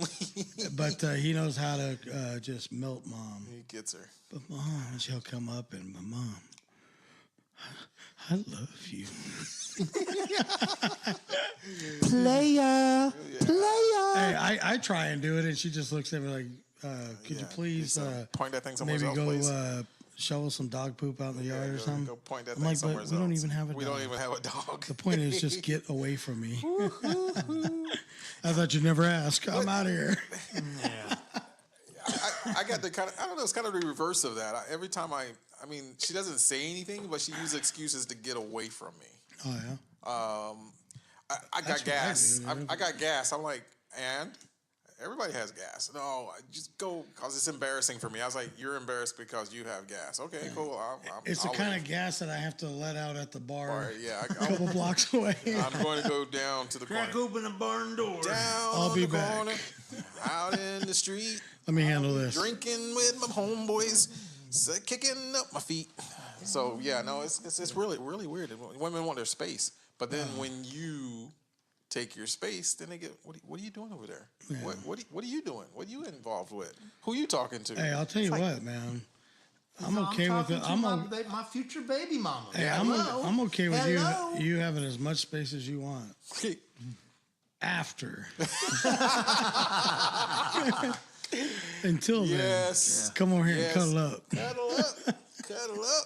but he knows how to just melt mom. He gets her. But mom, she'll come up and, Mom, I love you. Player. Hey, I try and do it, and she just looks at me like, could you please point that thing somewhere maybe else, go please? shovel some dog poop out in the yard or something? Go point that I'm thing like, somewhere but else. we don't even have a dog. We don't even have a dog. The point is just get away from me. I thought you'd never ask. I'm out of here. Yeah. I got the kind of, I don't know, it's kind of the reverse of that. Every time I mean, she doesn't say anything, but she uses excuses to get away from me. Oh, yeah? I got That's gas. what I do, I got gas. I'm like, and everybody has gas. No, I just go because it's embarrassing for me. I was like, you're embarrassed because you have gas. Okay, cool. It's the kind of gas that I have to let out at the bar Yeah, a couple blocks away. I'm going to go down to the Crack corner. open the barn door. Down I'll be the back. corner, out in the street, Let me handle this. drinking with my homeboys, kicking up my feet. So yeah, no, it's really weird. Women want their space, but then when you take your space, then they get, what are you doing over there? Yeah. What are you doing? What are you involved with? Who are you talking to? Hey, I'll tell you what, man. I'm okay with it. My future baby mama. Hey, Hello? I'm okay with Hello? you having as much space as you want. After. Until then. Yes. Come over here Yes. and cuddle up. Cuddle up.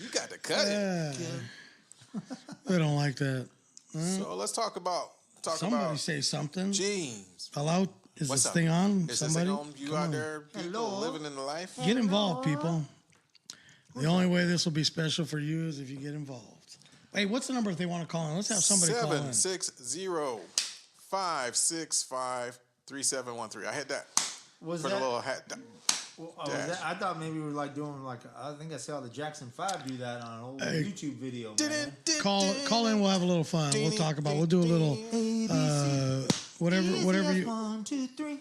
You got to cut it. They don't like that. So let's talk about Somebody say something. James. Hello? Is What's this up? thing on? Is Somebody? this thing on? You Come out on. there, people Hello? living in the life? Get involved, people. The only way this will be special for you is if you get involved. Hey, what's the number if they want to call in? Let's have somebody call in. 760-565-3713. I had that Was for that? the little hat. Well, I thought maybe we were like doing like I think I saw the Jackson 5 do that on an old YouTube video. Man. Call in. We'll have a little fun. We'll talk about. We'll do a little whatever you. 1, 2, 3.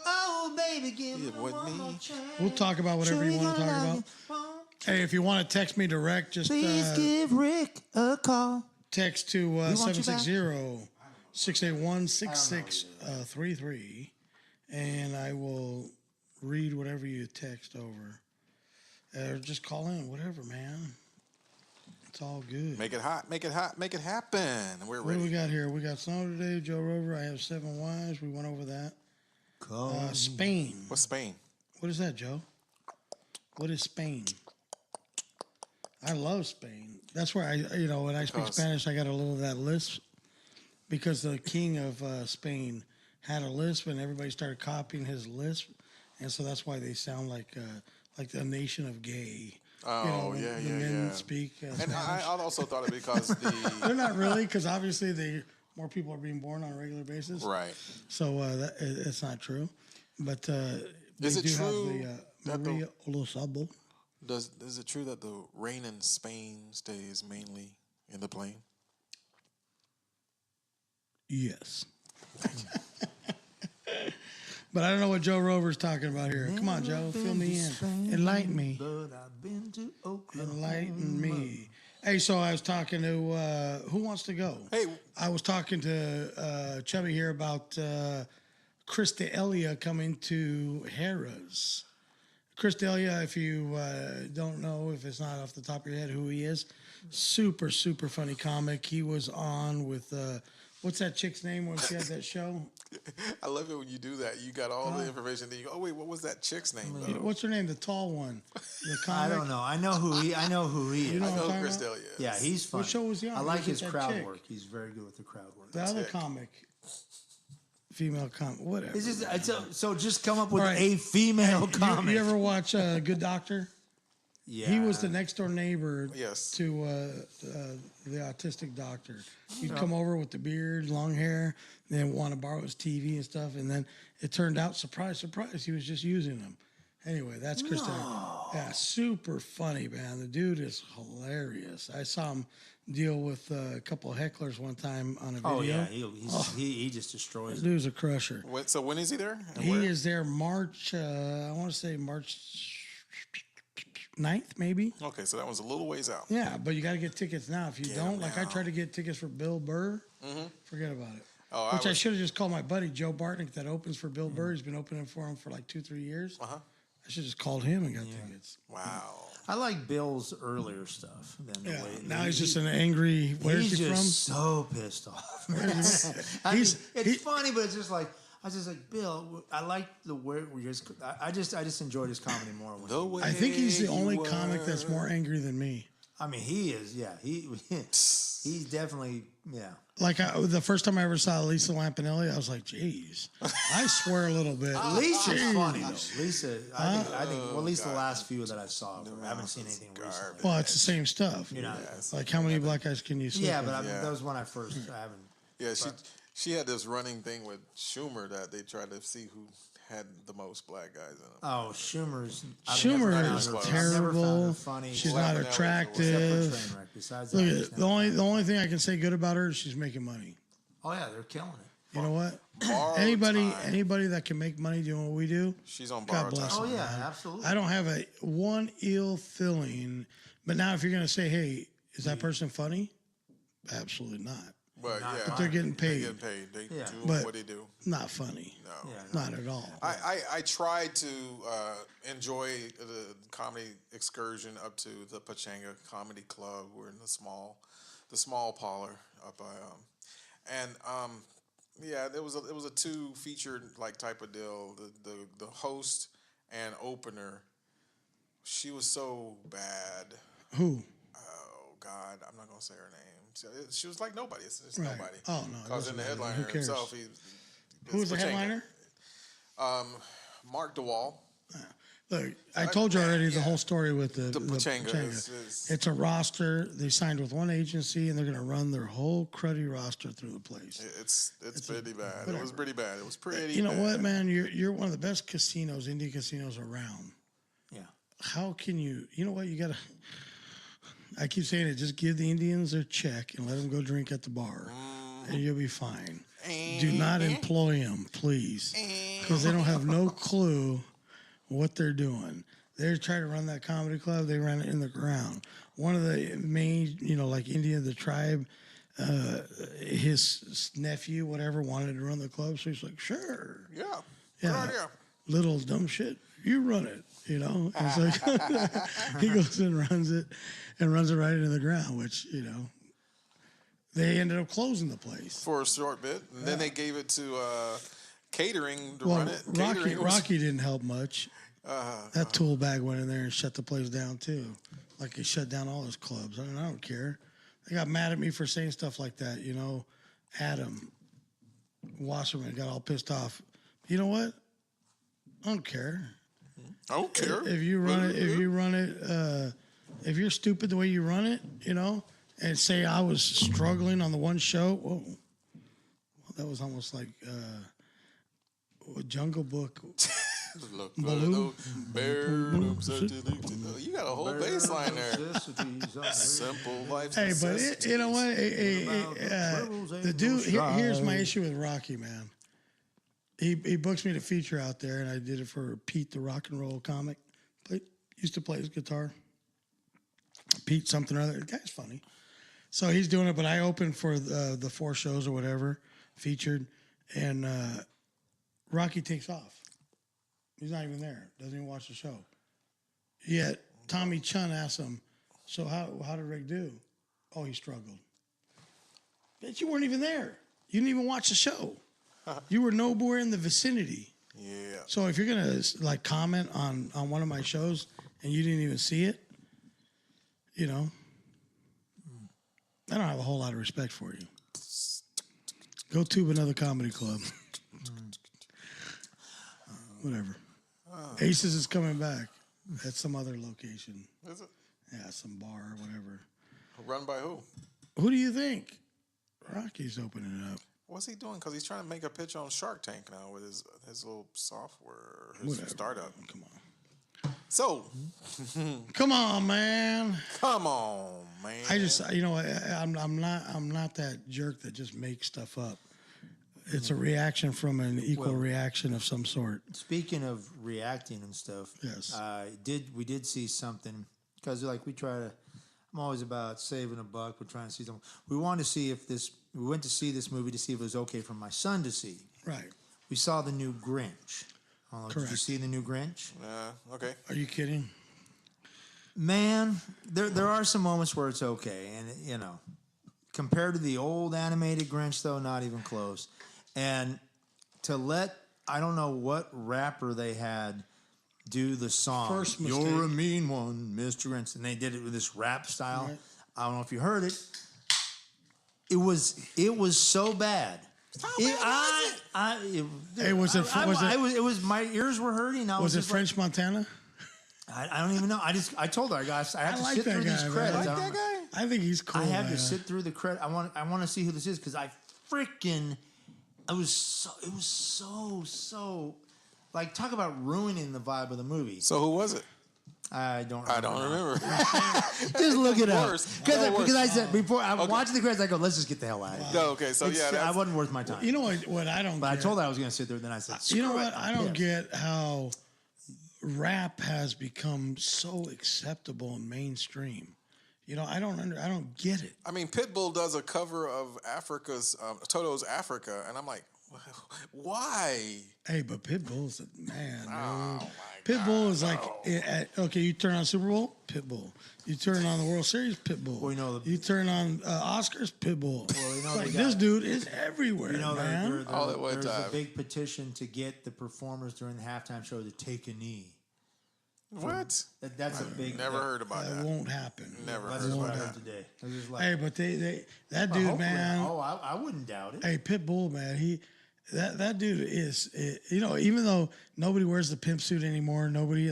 Oh baby, give me with one me. more chance. We'll talk about whatever you want to talk about. Hey, if you want to text me direct, just Please give Rick a call. text to want you back? 760-681-6633, and I will read whatever you text over. Or just call in, whatever, man. It's all good. Make it hot. Make it hot. Make it happen. We're What do we ready. got here? We got snow today, Joe Rover. I have 7 wives. We went over that. Spain. What's Spain? What is that, Joe? What is Spain? I love Spain. That's where when I speak Spanish, I got a little of that lisp because the king of Spain had a lisp, and everybody started copying his lisp, and so that's why they sound like the nation of gay. Oh, when yeah. the men speak And Spanish. I also thought it because They're not really, because obviously more people are being born on a regular basis. right. So it's not true. But Is it do true have that the Maria Olosabo. Is it true that the rain in Spain stays mainly in the plain? Yes. But I don't know what Joe Rover's talking about here. Come on, Joe. Fill me in. Enlighten me. But I've been to Oklahoma. Enlighten me. Hey, so I was talking to who wants to go? Hey. I was talking to Chubby here about Chris D'Elia coming to Harrah's. Chris D'Elia, if you don't know, if it's not off the top of your head who he is, super, super funny comic. He was on with, what's that chick's name when she had that show? I love it when you do that. You got all the information. Then you go, oh, wait, what was that chick's name, though? What's her name? The tall one. The I comic. don't know. I know who he is. You know I what I'm know talking Chris about? D'Elia is. Yeah, he's fun. What show was he on? I like Was his it that crowd chick? work. He's very good with the crowd work. The other Tick. comic. Female comic. Whatever. It's just so just come up with All right. a female comic. You ever watch Good Doctor? Yeah. He was the next door neighbor Yes. to the autistic doctor. He'd come over with the beard, long hair, then want to borrow his TV and stuff. And then it turned out, surprise, surprise, he was just using them. Anyway, that's Chris. Yeah, super funny, man. The dude is hilarious. I saw him deal with a couple of hecklers one time on a video. Oh yeah, he just destroys The it. dude's a crusher. So when is he there? And He where? is there March, I want to say March 9th, maybe. Okay, so that one's a little ways out. Yeah, but you got to get tickets now. If you Get don't, 'em like I now. tried to get tickets for Bill Burr, forget about it. Oh, Which I should have just called my buddy Joe Bartnick that opens for Bill Burr. He's been opening for him for like 2-3 years. I should just called him and got tickets. Wow. I like Bill's earlier stuff than the Yeah. way. Now he's just an angry. Where's He's he from? just so pissed off. I mean, it's funny, but it's just like I was just like Bill. I like the way I just enjoyed his comedy more. I think he's the only comic that's more angry than me. I mean, he is. Yeah, he's definitely Like the first time I ever saw Lisa Lampanelli, I was like, "Geez, I swear a little bit." Lisa's funny though. Lisa, I think well, at least the last few that I saw, I haven't seen anything recently. Well, it's the same stuff. You know, like how many black guys can you see? yeah, but that was when I first. I haven't. Yeah, she had this running thing with Schumer that they tried to see who had the most black guys in them. Oh, Schumer's is I've never found her terrible. funny. She's Well, not Lampanelli's attractive. Except for Trainwreck. Besides Look that, at she's it. The never- only thing I can say good about her is she's making money. Oh yeah, they're killing it. You know what? Borrowed Anybody time. that can make money doing what we do, She's on God borrowed bless time. Oh yeah, absolutely. I don't have one ill feeling. But now, if you're gonna say, "Hey, is that person funny?" Absolutely not. But yeah, But they're getting paid. They get paid. They Yeah. do But- what they do. Not funny. No. Yeah, Not at all. I tried to enjoy the comedy excursion up to the Pachanga Comedy Club. We're in the small parlor up by yeah, it was a two featured like type of deal. The host and opener, she was so bad. Who? Oh God, I'm not gonna say her name. She was like nobody. It's just Right. nobody. Oh, no, it Because in doesn't the matter. headliner Who cares? himself, Who was the Pachanga. headliner? Mark DeWall. Look, I told you already the whole story with the Pachanga Pachanga. is- It's a roster. They signed with one agency, and they're going to run their whole cruddy roster through the place. It's pretty bad. It was pretty bad. It was pretty. You know bad. what, man? You're one of the best casinos, Indian casinos around. Yeah. How can you? You know what? You gotta. I keep saying it. Just give the Indians their check and let them go drink at the bar, and you'll be fine. Do not employ them, please, because they don't have no clue what they're doing. They're trying to run that comedy club. They ran it in the ground. One of the main, like Indian, the tribe, his nephew, whatever, wanted to run the club. So he's like, sure. Yeah. Yeah. Good idea. Little dumb shit. You run it, It's like, he goes and runs it right into the ground, which, they ended up closing the place. For a short bit, and then they gave it to catering to Well, run it. Rocky, Catering was- Rocky didn't help much. That tool bag went in there and shut the place down too. Like he shut down all his clubs. I don't care. They got mad at me for saying stuff like that. Adam Wasserman got all pissed off. You know what? I don't care. I don't care. If you run it, if you're stupid the way you run it, and say I was struggling on the one show, whoa, well, that was almost like Jungle Book. Look, Baloo. you got a whole bass line there. Simple life. Hey, but you know what? The dude. Here's my issue with Rocky, man. He books me to feature out there, and I did it for Pete, the rock and roll comic. Used to play his guitar. Pete something or other. The guy's funny. So he's doing it, but I opened for the 4 shows or whatever, featured, and Rocky takes off. He's not even there. Doesn't even watch the show. Yet Tommy Chun asks him, "So how did Rick do?" "Oh, he struggled." Bitch, you weren't even there. You didn't even watch the show. You were nowhere in the vicinity. Yeah. So if you're gonna comment on one of my shows and you didn't even see it, I don't have a whole lot of respect for you. Go tube another comedy club. Whatever. Aces is coming back at some other location. Is it? Yeah, some bar or whatever. Run by who? Who do you think? Rocky's opening it up. What's he doing? Because he's trying to make a pitch on Shark Tank now with his little software, his Whatever. startup. Come on. So, Come on, man. come on, man. I just, I'm not that jerk that just makes stuff up. It's a reaction from an equal reaction of some sort. Speaking of reacting and stuff, Yes. we did see something because we try to. I'm always about saving a buck. We're trying to see something. We wanted to see if this. We went to see this movie to see if it was okay for my son to see. Right. We saw the new Grinch. Did you Correct. see the new Grinch? Okay. Are you kidding? Man, there are some moments where it's okay, and you know, compared to the old animated Grinch, though, not even close. And to let I don't know what rapper they had do the song. First mistake. You're a mean one, Mr. Grinch, and they did it with this rap style. Right. I don't know if you heard it. It was so bad. Hey, was it my ears were hurting. was it French Montana? I don't even know. I told her I have to like sit that through guy, these man. credits. I like I that don't- I think he's cool. I have man. to sit through the credit. I want to see who this is because it was so like talk about ruining the vibe of the movie. So who was it? I don't remember. Just look it up. Worse. Because I said before I'm watching the credits, I go, let's just get the hell out of here. No, okay, so yeah, I that's, wasn't worth my time. You know what I don't But get? I told her I was going to sit there. Then I said, You know "Screw what? it." I don't Yes. get how rap has become so acceptable and mainstream. You know, I don't get it. I mean, Pitbull does a cover of Africa's Toto's Africa, and I'm like, why? Hey, but Pitbull's a man, dude. Oh, my Pitbull is like, okay, you turn on Super Bowl, Pitbull. You turn on the World Series, Pitbull. Well, you know you turn on Oscars, Pitbull. Well, you know like, they this got- dude is everywhere, You know, man. All at one there's time. a big petition to get the performers during the halftime show to take a knee. What? That's a big. Never heard about That that. won't happen. Never That's heard what about I that. heard today. It was just like, Hey, but that well, dude, hopefully- man. Oh, I wouldn't doubt it. Hey, Pitbull, man, that dude is, you know, even though nobody wears the pimp suit anymore, nobody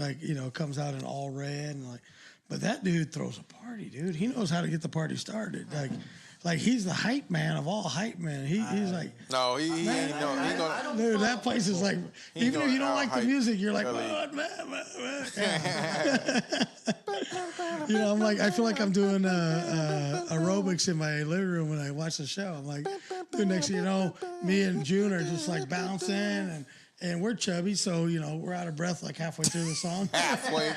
comes out in all red and like, but that dude throws a party, dude. He knows how to get the party started. Like he's the hype man of all hype men. He's like, No, he ain't gonna. dude, that place is like, He even if gonna you don't like the out-hype music, you're like, Kelly. what, man? You know, I feel like I'm doing aerobics in my living room when I watch the show. I'm like, dude, next thing you know, me and June are just like bouncing and we're chubby, so you know we're out of breath like halfway through the song. Halfway.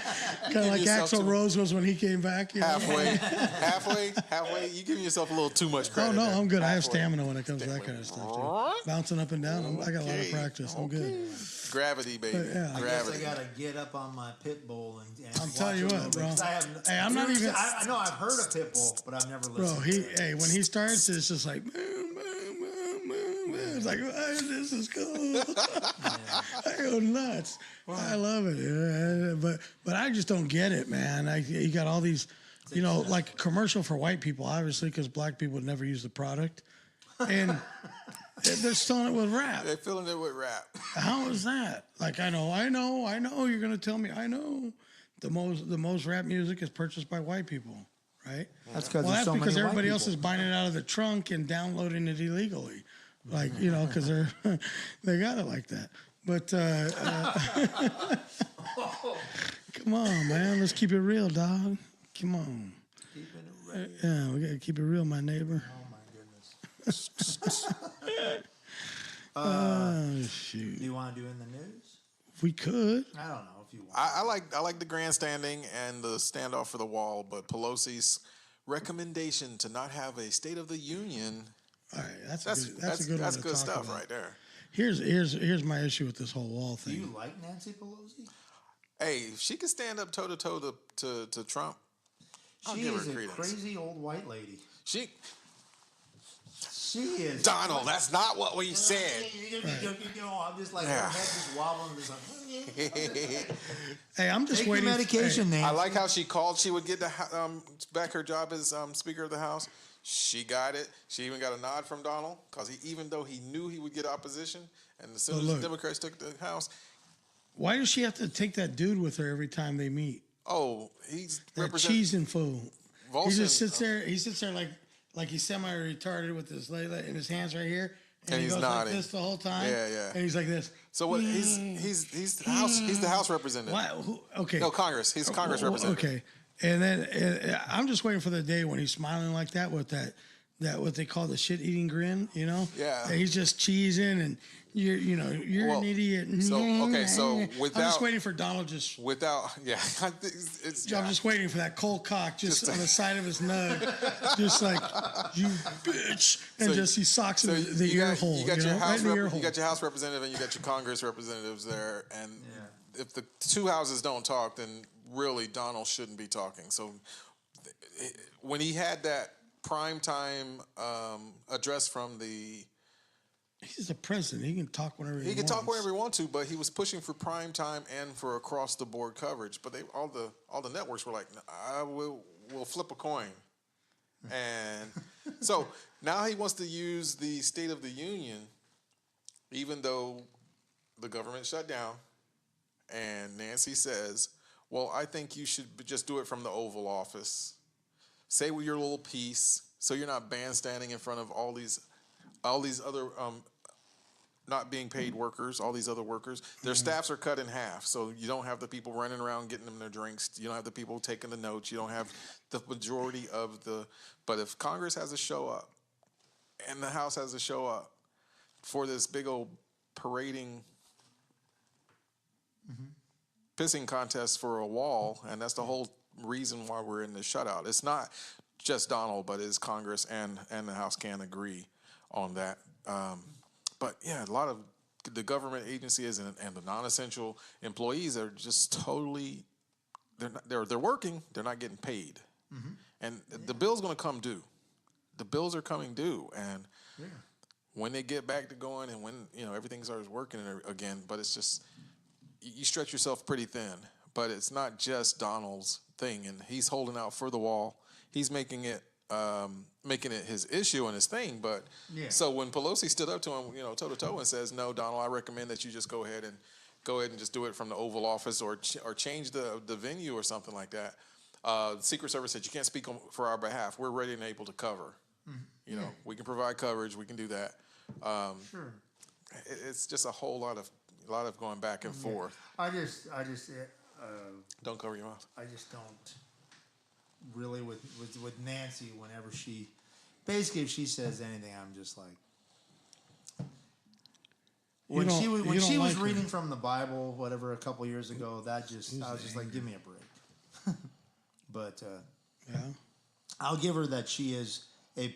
Kind of like Axl Rose was when he came back. You know? Halfway. You giving yourself a little too much Oh credit. no, there. I'm good. I have Halfway. stamina when it comes to that kind of stuff. Too. Bouncing up and down. I got a lot of practice. I'm good. Gravity, baby. Yeah. I guess I Gravity. gotta get up on my Pitbull and I'm telling you watch a what, little bro. bit, 'cause I have, Hey, I'm not even- I know I've heard of Pitbull, but I've never Bro, listened. to it. when he starts, it's just like, it's like, hey, this is cool. I go nuts. I love it. Yeah. But I just don't get it, man. You got all these, you know, like commercial for white people, obviously, because black people would never use the product. And they're selling it with rap. They're filling it with rap. How is that? Like, I know. You're going to tell me, I know. The most rap music is purchased by white people, right? That's because Well, there's that's so because many everybody white else is people. buying it out of the trunk and downloading it illegally. Like, you know, because they got it like that. But come on, man. Let's keep it real, dog. Come on. Yeah, we got to keep it real, my neighbor. Oh my goodness. Oh, shoot. Do you want to do in the news? We could. I don't know if you want. I like the grandstanding and the standoff for the wall, but Pelosi's recommendation to not have a State of the Union. All right, that's a good that's one to good talk stuff about. right there. Here's my issue with this whole wall Do thing. you like Nancy Pelosi? Hey, if she could stand up toe to toe to Trump, I'll She give her is a credence. crazy old white lady. She She is. Donald, that's not what we said. You know, I'm just like, Yeah. her head just wobbling. Just like, Hey, I'm just take your waiting. medication, Nancy. I like how she called. She would get back her job as Speaker of the House. She got it. She even got a nod from Donald because even though he knew he would get opposition, and as soon as look. the Democrats took the House, Why does she have to take that dude with her every time they meet? he's That represent cheesing fool. He Volson. just sits there. He sits there like he's semi-retarded with his leg and his hands right here, and he he's goes nodding. like this the whole time. Yeah, yeah. And he's like this. So what? He's the House. He's the House representative. Why? Okay. No, Congress. He's Congress Well, representative. Okay. And then I'm just waiting for the day when he's smiling like that with that what they call the shit-eating grin, you know? Yeah. And he's just cheesing and You're an idiot. So I'm without, just waiting for Donald it's I'm just waiting for that cold cock just on the side of his nug, just like, you bitch, and he socks in the ear hole. You got your house, right in the ear hole. you got your House representative and you got your Congress representatives there, and if the two houses don't talk, then really Donald shouldn't be talking. So when he had that primetime address from the, he's the president. He can talk whenever he wants. He can talk whenever he wants to, but he was pushing for prime time and for across the board coverage. But all the networks were like, we'll flip a coin. And so now he wants to use the State of the Union, even though the government shut down. And Nancy says, well, I think you should just do it from the Oval Office. Say your little piece, so you're not bandstanding in front of all these other not being paid workers, all these other workers. Their staffs are cut in half, so you don't have the people running around getting them their drinks. You don't have the people taking the notes. You don't have the majority of the. But if Congress has to show up, and the House has to show up for this big old parading, pissing contest for a wall, and that's the whole reason why we're in the shutout. It's not just Donald, but it's Congress and the House can agree on that. But yeah, a lot of the government agencies and the non-essential employees are just totally, they're working, they're not getting paid, and the bill's going to come due. The bills are coming due, and when they get back to going, and when everything starts working again, but it's just you stretch yourself pretty thin. But it's not just Donald's thing, and he's holding out for the wall. He's making it his issue and his thing. But so when Pelosi stood up to him, toe to toe, and says, "No, Donald, I recommend that you just go ahead and just do it from the Oval Office or change the venue or something like that." The Secret Service said, "You can't speak for our behalf. We're ready and able to cover. We can provide coverage. We can do that." Sure. It's just a whole lot of going back and forth. I just Don't cover your mouth. I just don't really with Nancy. Whenever if she says anything, I'm just like, when she was reading from the Bible, whatever, a couple years ago, I was just like, give me a break. But I'll give her that she has a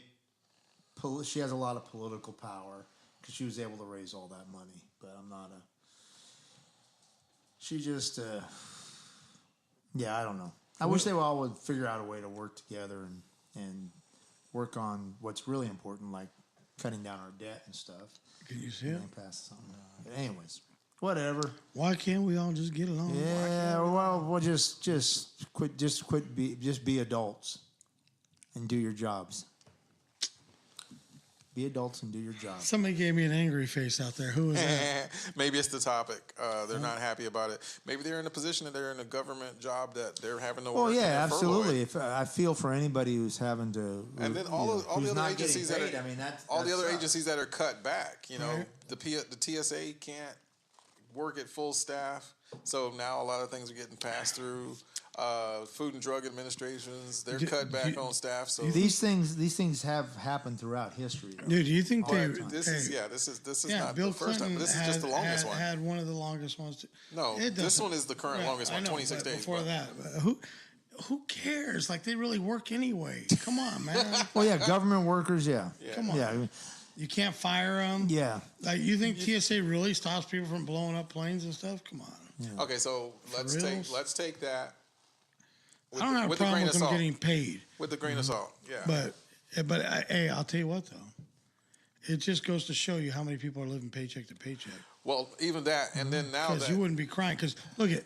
lot of political power because she was able to raise all that money. But I'm not she just, I don't know. I wish they all would figure out a way to work together and work on what's really important, like cutting down our debt and stuff. Can you see it? Pass something. But anyways, whatever. Why can't we all just get along? Yeah, we'll just be adults and do your jobs. Be adults and do your job. Somebody gave me an angry face out there. Who was that? Maybe it's the topic. They're not happy about it. Maybe they're in a position that they're in a government job that they're having to work. Oh yeah, absolutely. If I feel for anybody who's having to, and then all the other agencies agencies that are cut back. The TSA can't work at full staff, so now a lot of things are getting passed through. Food and Drug Administrations, they're cut back on staff. So these things have happened throughout history. Though. Dude, do you think this is not Bill the first Clinton time. This is just the longest one. Had one of the longest ones. No, this one is the current longest one, 26 days. Before that, who cares? Like, they really work anyway. Come on, man. Well, yeah, government workers, Come on. Yeah. You can't fire them. Yeah. Like, you think TSA really stops people from blowing up planes and stuff? Come on. Yeah. Okay, so let's take that. I don't have a problem with them getting paid. With the grain of salt, yeah. But hey, I'll tell you what, though. It just goes to show you how many people are living paycheck to paycheck. Well, even that, and then now that you wouldn't be crying, because look at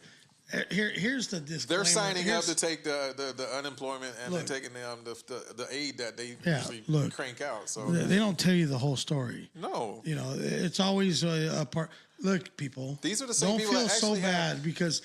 here's the disclaimer. They're signing up to take the unemployment, and they're taking the aid that they usually crank out. So they don't tell you the whole story. No, it's always a part. Look, people, these are the same don't people feel that so bad because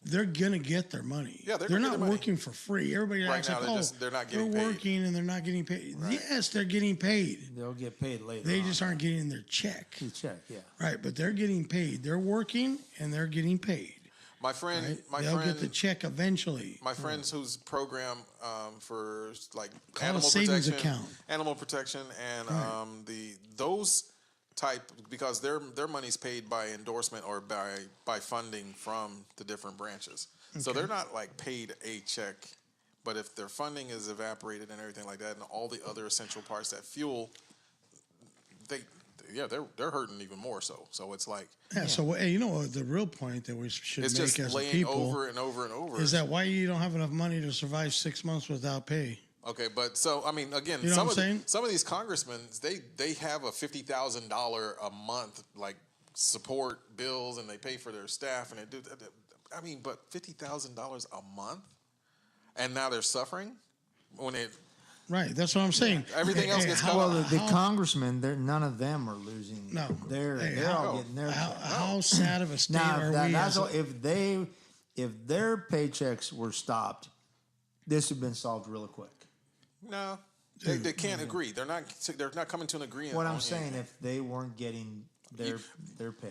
they're gonna get their money. Yeah, they're not working for free. Everybody right acts now, like, they're not getting paid. They're working and they're not getting paid. Right. Yes, they're getting paid. They'll get paid later. They just aren't getting their check. Check, yeah. Right, but they're getting paid. They're working and they're getting paid. My friend, right? They'll get the check eventually. My friends whose program for like animal protection, and those type because their money's paid by endorsement or by funding from the different branches. So they're not like paid a check, but if their funding is evaporated and everything like that, and all the other essential parts that fuel, they're hurting even more so. So it's like So hey, you know the real point that we should it's make just as a laying people over and over and over. is that why you don't have enough money to survive 6 months without pay? Okay, but so I mean, again, You know some of these congressmen they have a $50,000 a month like support bills, and they pay for their staff, and they do. I mean, but $50,000 a month, and now they're suffering when it. Right, that's what I'm saying. Everything else gets cut Well, off. the congressmen, none of them are losing. No. They're all getting their check. How sad of a state Now, are we? if their paychecks were stopped, this would have been solved real quick. No, they can't agree. They're not coming to an agreement. What I'm saying, if they weren't getting their pay,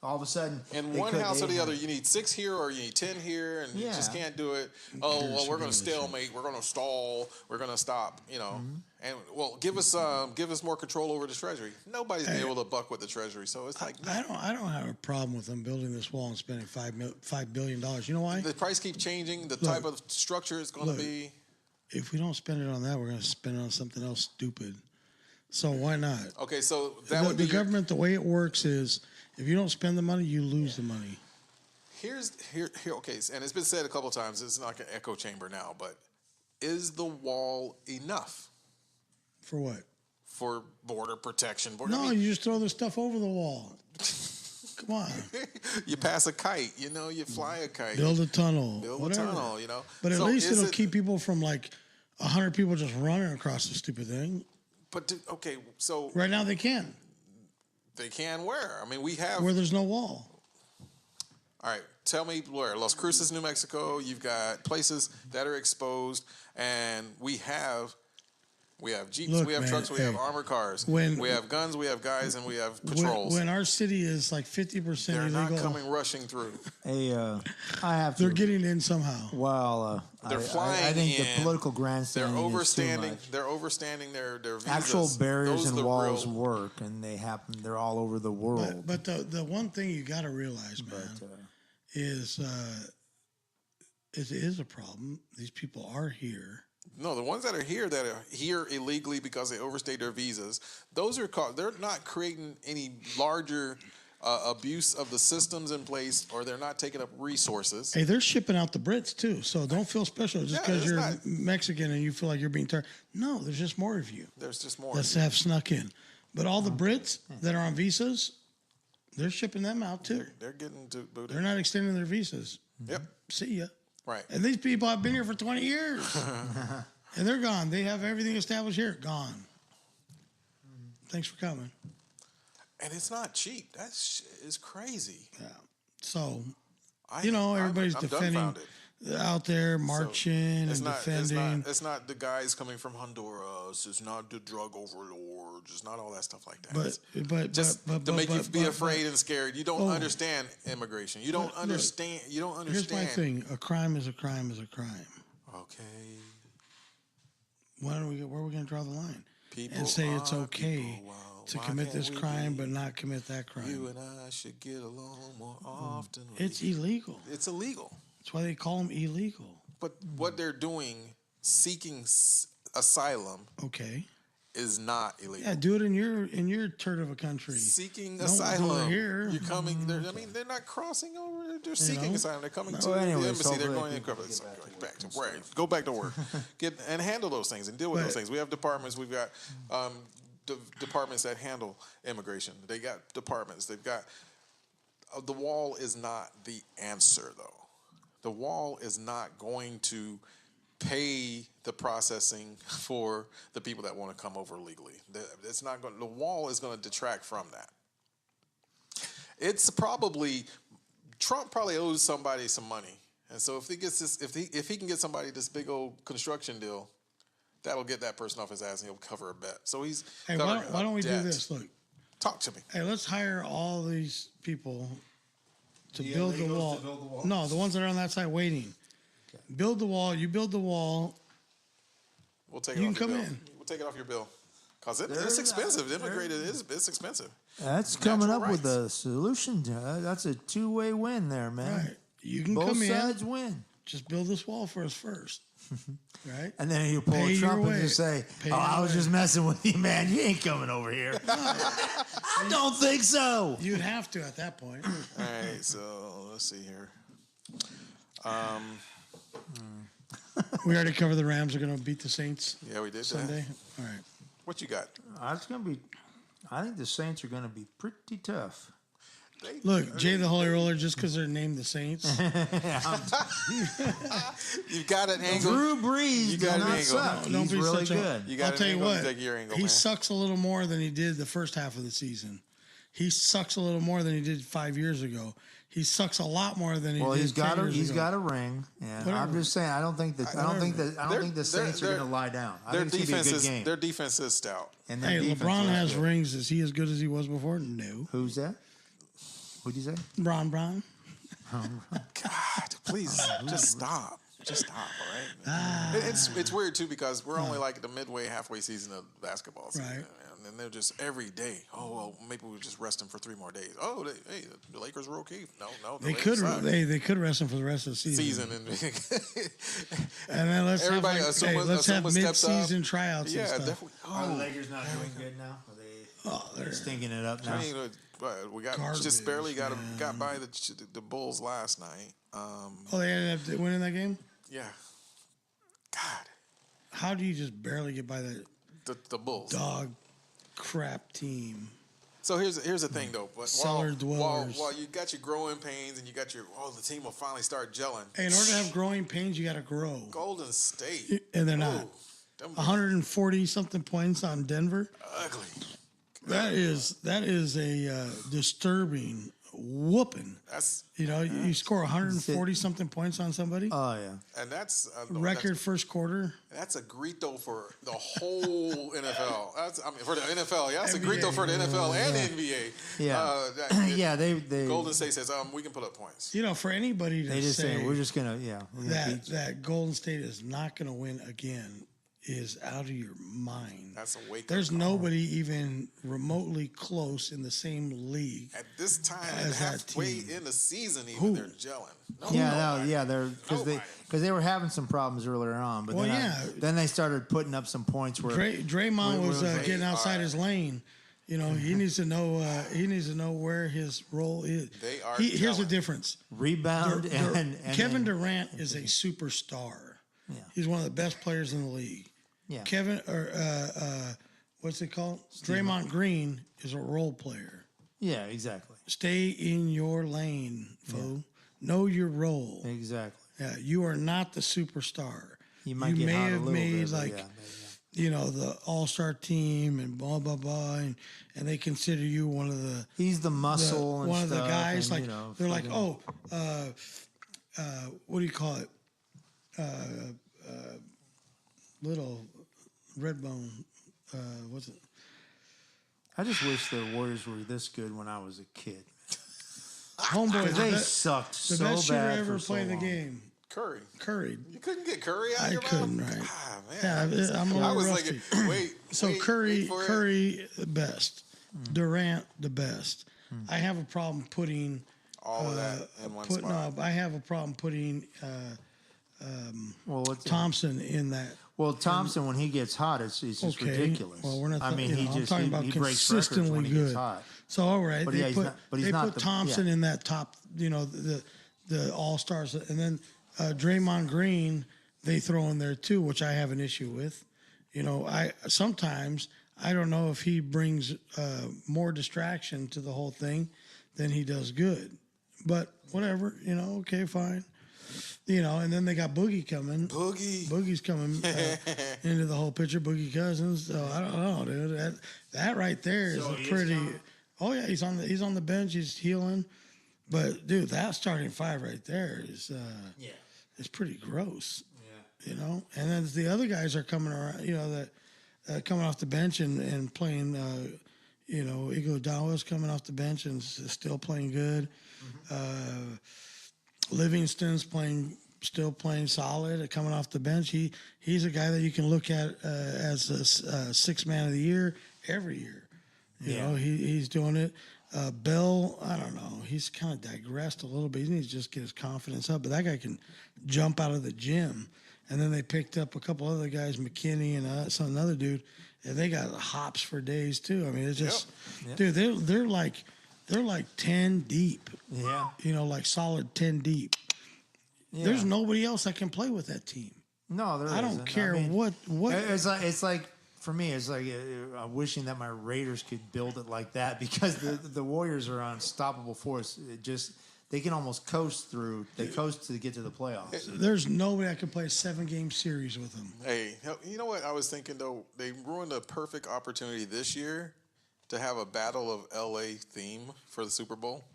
all of a sudden, in one house or the other, you need 6 here or you need 10 here, and you just can't do it. Oh well, we're going to stalemate. We're going to stall. We're going to stop. You know, and well, give us more control over the Treasury. Nobody's been able to buck with the Treasury, so it's like I don't have a problem with them building this wall and spending $5 billion. You know why? the price keeps changing. The type of structure is going to be. If we don't spend it on that, we're going to spend it on something else stupid. So why not? Okay, so that would be the government. The way it works is, if you don't spend the money, you lose the money. Here. Okay, and it's been said a couple times. It's not an echo chamber now, but is the wall enough For what? for border protection? No, you just throw the stuff over the wall. Come on. You pass a kite, you fly a kite. Build a tunnel. Build a tunnel, But at So least is it'll keep people from 100 people just running across the stupid thing. But okay, so Right now they can, they can where? I mean, we have. where there's no wall. All right, tell me where. Las Cruces, New Mexico. You've got places that are exposed, and we have Jeeps, Look, we have man, trucks, we have armored cars, we have guns, we have guys, and we have patrols. When our city is 50% They're illegal, not coming rushing through. Hey, I have to. they're getting in somehow. Well, They're flying I think in. the political grandstanding They're is too overstanding. much. They're overstanding their visas. Actual barriers Those are and the walls real- work, and they happen. They're all over the world. But the one thing you got to realize, man, is it is a problem. These people are here. No, the ones that are here illegally because they overstayed their visas, those are called. They're not creating any larger abuse of the systems in place, or they're not taking up resources. Hey, they're shipping out the Brits too, so don't feel special just because you're not- Mexican and you feel like you're being targeted. No, there's just more of you. There's just more. Let's have snuck in. But all the Brits that are on visas, they're shipping them out too. They're getting to booted. They're not extending their visas. Yep. See ya. Right. And these people have been here for 20 years. And they're gone. They have everything established here. Gone. Thanks for coming. And it's not cheap. That is crazy. Yeah. So, I'm everybody's defending dumbfounded. out there, marching and defending. It's not the guys coming from Honduras. It's not the drug overlords. It's not all that stuff like that. But to make you be afraid and scared. You don't understand immigration. You don't understand. You don't understand. Here's my thing: a crime is a crime is a crime. Okay. Where are we going to draw the line? People and say it's are okay people. to Why commit can't this we crime be? but not commit that crime? You and I should get along more often. It's illegal. It's illegal. That's why they call them illegal. But what they're doing, seeking asylum, Okay. is not illegal. Yeah, do it in your turd of a country. Seeking Don't do it asylum. here. You're coming. They're not crossing over. They're seeking asylum. They're coming to anyways, the embassy. They're hopefully going people in. get Back to work. Go back to work. And handle those things and deal with those things. We have departments. We've got departments that handle immigration. They got departments. They've got. The wall is not the answer, though. The wall is not going to pay the processing for the people that want to come over legally. It's not going. The wall is going to detract from that. It's probably Trump probably owes somebody some money, and so if he gets this, if he can get somebody this big old construction deal, that'll get that person off his ass, and he'll cover a bet. So he's. Hey, why don't we do this? Look. Talk to me. Hey, let's hire all these people to The build the illegals wall. to build the wall? No, the ones that are on that side waiting. Build the wall. You build the wall. We'll take it You off can your come bill. in. We'll take it off your bill. Because it's expensive. Immigrated it's expensive. That's coming Natural up with rights. a solution. That's a two-way win there, man. Right. You can Both come sides in. win. Just build this wall for us first. Right? And then you pull Pay your Trump and way. just say, Pay "Oh, your I was way." just messing with you, man. You ain't coming over here." I don't think so. You'd have to at that point. All right, so let's see here. We already covered the Rams are going to beat the Saints Yeah, we did Sunday. that. All right. What you got? It's gonna be. I think the Saints are gonna be pretty tough. Look, Jay the Holy Roller, just because they're named the Saints. You got an angle. Drew Brees You got does an not angle. suck. Don't He's be really such a- good. You got I'll an tell you angle, what, take your angle, he man. sucks a little more than he did the first half of the season. He sucks a little more than he did 5 years ago. He sucks a lot more than he Well, did. he's got 10 a years ago. got a ring. Yeah, Whatever. I'm just saying. I don't think that. I don't think the Saints are gonna lie down. I Their think it's gonna be a good game. Their defense is stout. And their Hey, defense LeBron is has good. rings. Is he as good as he was before? No. Who's that? What'd you say? Bron. God, please, just stop. Just stop, all right? It's weird, too, because we're only like the midway, halfway season of basketball season. Right. And they're just every day, oh, well, maybe we'll just rest them for 3 more days. Oh, hey, the Lakers were okay. No, the They Lakers could suck. they could rest him for the rest of the season. And then let's have everybody like, assume, hey, let's have assume steps up. mid-season tryouts Yeah, and stuff. definitely. Are the Oh, Lakers not doing good now? Are they Oh, they're stinking it up now? I mean, we got Garbage, just barely got man. by the Bulls last night. Oh, they ended up winning that game? Yeah. God, How do you just barely get by that the Bulls. dog crap team? So here's the thing though. But Cellar dwellers. while you got your growing pains and you got the team will finally start gelling. Hey, in order to have growing pains, you got to grow. Golden State. And they're not. Ooh, them 140 something points on Denver. ugly. That is a disturbing whooping. That's You score 140 something points on somebody. Oh yeah. and that's Record first quarter. That's a grito for the whole NFL. For the NFL. Yeah, that's a NBA. grito for the NFL and the NBA. Yeah. Yeah. They Golden State says, we can put up points. For anybody to They just say say we're just gonna we're gonna beat you. that Golden State is not going to win again is out of your mind. That's a wake up. There's nobody even remotely close in the same league. At this time, As that halfway team. in the season, even Who? they're gelling. They're because they were having some problems earlier on, but Well, then they started putting up some points where Draymond was they getting outside his lane. He needs to know. He needs to know where his role is. They are Here's the gelling. difference. rebound and Kevin Durant is a superstar. Yeah. He's one of the best players in the league. Yeah. What's it called? Draymond Green is a role player. Yeah, exactly. Stay in your lane, fool. Know your role. Exactly. Yeah, you are not the superstar. You might get hot a little bit, but like, yeah. the all-star team and blah blah blah, and they consider you one of the He's the muscle and one of stuff. the guys. and, Like they're like, fucking- what do you call it? Little Redbone. What's it? I just wish the Warriors were this good when I was a kid. Homeboy, They the sucked best so shooter bad ever for so played the long. game. Curry. You couldn't get Curry out of I your couldn't, mouth? right. Ah, man. Yeah, I'm a I little was rusty. thinking, wait. So wait for it. Curry the best. Durant the best. I have a problem putting All of that in one spot. I have a problem putting Well, what's Thompson in that. Well, Thompson, when he gets hot, it's just Okay. ridiculous. Well, we're not. I mean, I'm talking about he breaks records consistently when he good. gets hot. So all right, But they yeah, he's put not- but he's they not put the- Thompson yeah. in that top. The all stars, and then Draymond Green they throw in there too, which I have an issue with. I sometimes I don't know if he brings more distraction to the whole thing than he does good, but whatever. Okay, fine. And then they got Boogie coming. Boogie's coming into the whole picture. Boogie Cousins. So I don't know, dude. That right there is So a he is pretty. coming? Oh yeah, he's on the bench. He's healing. But dude, that starting five right there is it's pretty gross. Yeah. And then the other guys are coming around. That coming off the bench and playing. Iguodala's coming off the bench and still playing good. Livingston's playing still playing solid, coming off the bench. He's a guy that you can look at as a sixth man of the year every year. You know, he's doing it. Bell, I don't know. He's kind of digressed a little bit. He needs to just get his confidence up. But that guy can jump out of the gym. And then they picked up a couple other guys, McKinney and another dude, and they got hops for days too. I mean, it's just, dude, they're like 10 deep. Yeah. You know, like solid 10 deep. Yeah. There's nobody else that can play with that team. No, there I don't isn't. care what. It's like for me, it's like wishing that my Raiders could build it like that because the Warriors are an unstoppable force. They can almost coast through. They coast to get to the playoffs. There's nobody that can play a 7-game series with them. Hey, you know what I was thinking though? They ruined a perfect opportunity this year to have a Battle of LA theme for the Super Bowl.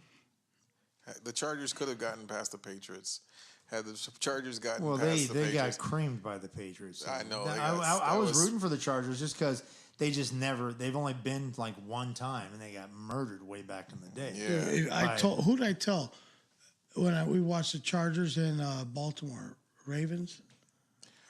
The Chargers could have gotten past the Patriots. Had the Chargers gotten past the Patriots. They got creamed by the Patriots. I know. I was rooting for the Chargers just because they just never. They've only been like one time, and they got murdered way back in the day. Yeah. Who did I tell when we watched the Chargers and Baltimore Ravens?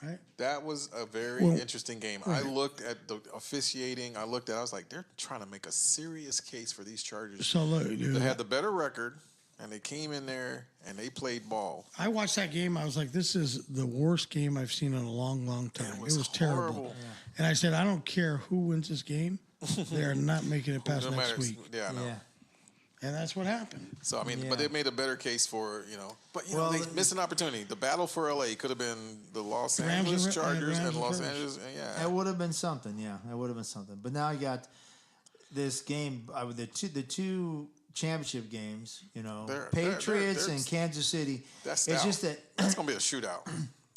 Right. That was a very interesting game. Right. I looked at the officiating. I was like, they're trying to make a serious case for these Chargers. So look, dude, they had the better record, and they came in there and they played ball. I watched that game. I was like, this is the worst game I've seen in a long, long time. It was terrible. Yeah. And I said, I don't care who wins this game. They are not making it past next week. Yeah, I know. Yeah. And that's what happened. So, I mean, but they made a better case for, but, they missed an opportunity. The battle for LA could have been the Los Angeles Chargers and Los Angeles. Yeah. That would have been something. Yeah, that would have been something. But now I got this game, the two championship games, Patriots and Kansas City. That's just that. That's going to be a shootout.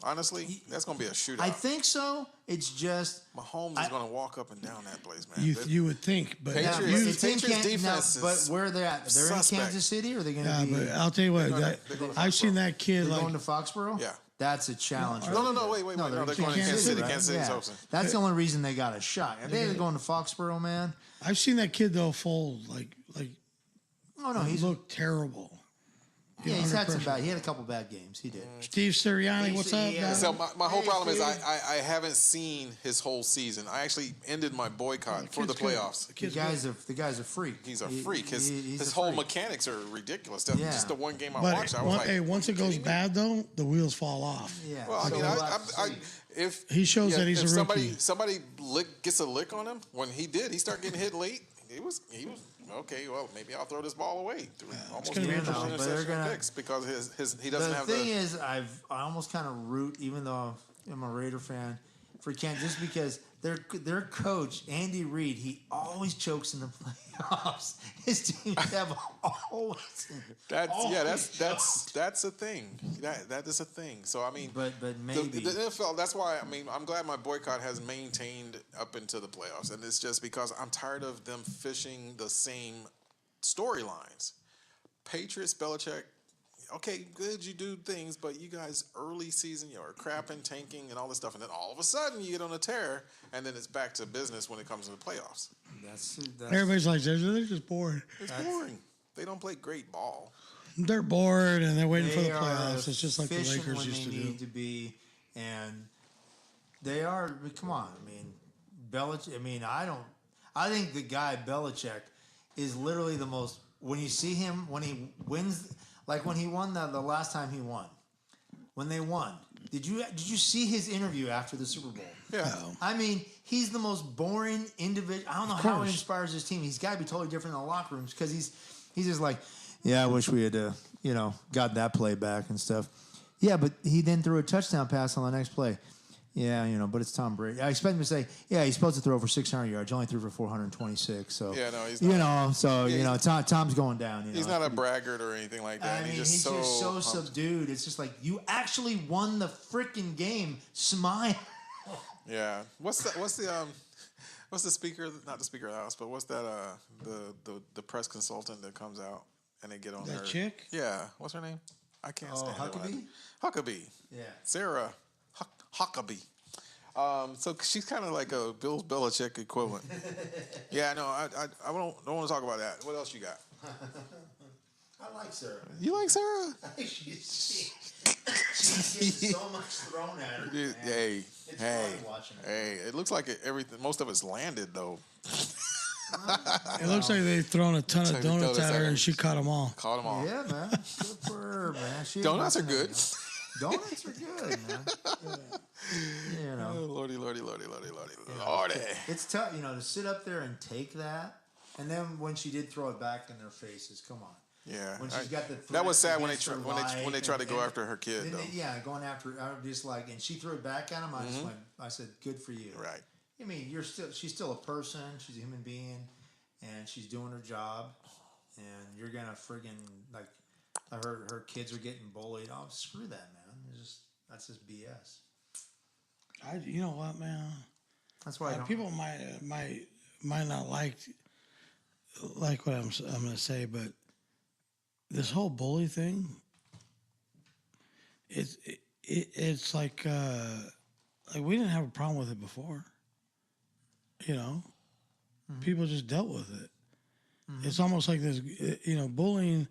Honestly, that's going to be a shootout. I think so. It's just Mahomes is going to walk up and down that place, man. You would think, but Patriots defense but where they're at, they're in Kansas City, or are they going to be? But I'll tell you what, I've seen that kid going to Foxborough. Yeah, that's a challenge. No, wait. No, they're going to Kansas City. Kansas City's open. That's the only reason they got a shot. If they're going to Foxborough, man. I've seen that kid though fold like. Oh no, he looked terrible. Yeah, he's had some bad. He had a couple bad games. He did. Steve Sirianni, what's up? Yeah. So my whole problem is I haven't seen his whole season. I actually ended my boycott for the playoffs. The guy's a freak. He's a freak. His whole mechanics are ridiculous. Just the one game I watched, I was like, hey, once it goes bad though, the wheels fall off. Yeah. Well, I mean, if he shows that he's a rookie. Somebody gets a lick on him when he started getting hit late. He was okay. Well, maybe I'll throw this ball away. Almost 3 interception picks because he doesn't have the thing is, I almost kind of root, even though I'm a Raider fan, for Kansas, just because their coach Andy Reid, he always chokes in the playoffs. His teams have always. That's a thing. That is a thing. So I mean, but maybe the NFL. That's why I'm glad my boycott has maintained up into the playoffs, and it's just because I'm tired of them fishing the same storylines. Patriots, Belichick. Okay, good, you do things, but you guys early season, you're crapping, tanking, and all this stuff, and then all of a sudden you get on a tear, and then it's back to business when it comes to the playoffs. That's everybody's like, they're just bored. It's boring. They don't play great ball. They're bored and they're waiting for the playoffs. It's just like the Lakers when used to do. They need to be, and they are. Come on, I mean, Belichick. I mean, I think the guy Belichick is literally the most. When you see him, when he wins. Like when he won the last time he won, when they won, did you see his interview after the Super Bowl? Yeah. No. I mean, he's the most boring individual. I don't know how he inspires his team. He's got to be totally different in the locker rooms because he's just like, yeah, I wish we had got that play back and stuff. Yeah, but he then threw a touchdown pass on the next play. Yeah, but it's Tom Brady. I expect him to say, yeah, he's supposed to throw for 600 yards. He only threw for 426. So yeah, no, he's not. Tom's going down. He's not a braggart or anything like that. I mean, he's just so subdued. It's just like you actually won the freaking game. Smile. Yeah. What's the speaker? Not the Speaker of the House, but what's that? The press consultant that comes out and they get on that her chick. Yeah. What's her name? I can't stand Huckabee. Huckabee. Yeah. Sarah Huckabee. So she's kind of like a Bill Belichick equivalent. Yeah, no, I don't want to talk about that. What else you got? I like Sarah. You like Sarah? She's getting so much thrown at her. Dude, Man. hey, It's hey, fun watching her. hey! It looks like everything. Most of it's landed though. It looks like they've thrown a ton of Like donuts at her, and she caught them all. Caught them all. Yeah, man. Good for her, man. Donuts are good. Donuts are good, man. You Oh, know. lordy. It's tough, to sit up there and take that. And then when she did throw it back in their faces, come on. Yeah. When she's got the that was threats sad when they against her when they life tried to go and- after her kid and though. yeah, going after her. I was just like, and she threw it back at him. I just went. I said, "Good for you." Right. I mean, she's still a person. She's a human being, and she's doing her job. And you're gonna friggin' like her kids are getting bullied. Oh, screw that, man. That's just BS. You know what, man? That's why I don't, People might not like what I'm going to say, but this whole bully thing, it's like we didn't have a problem with it before. People just dealt with it. It's almost like this, bullying.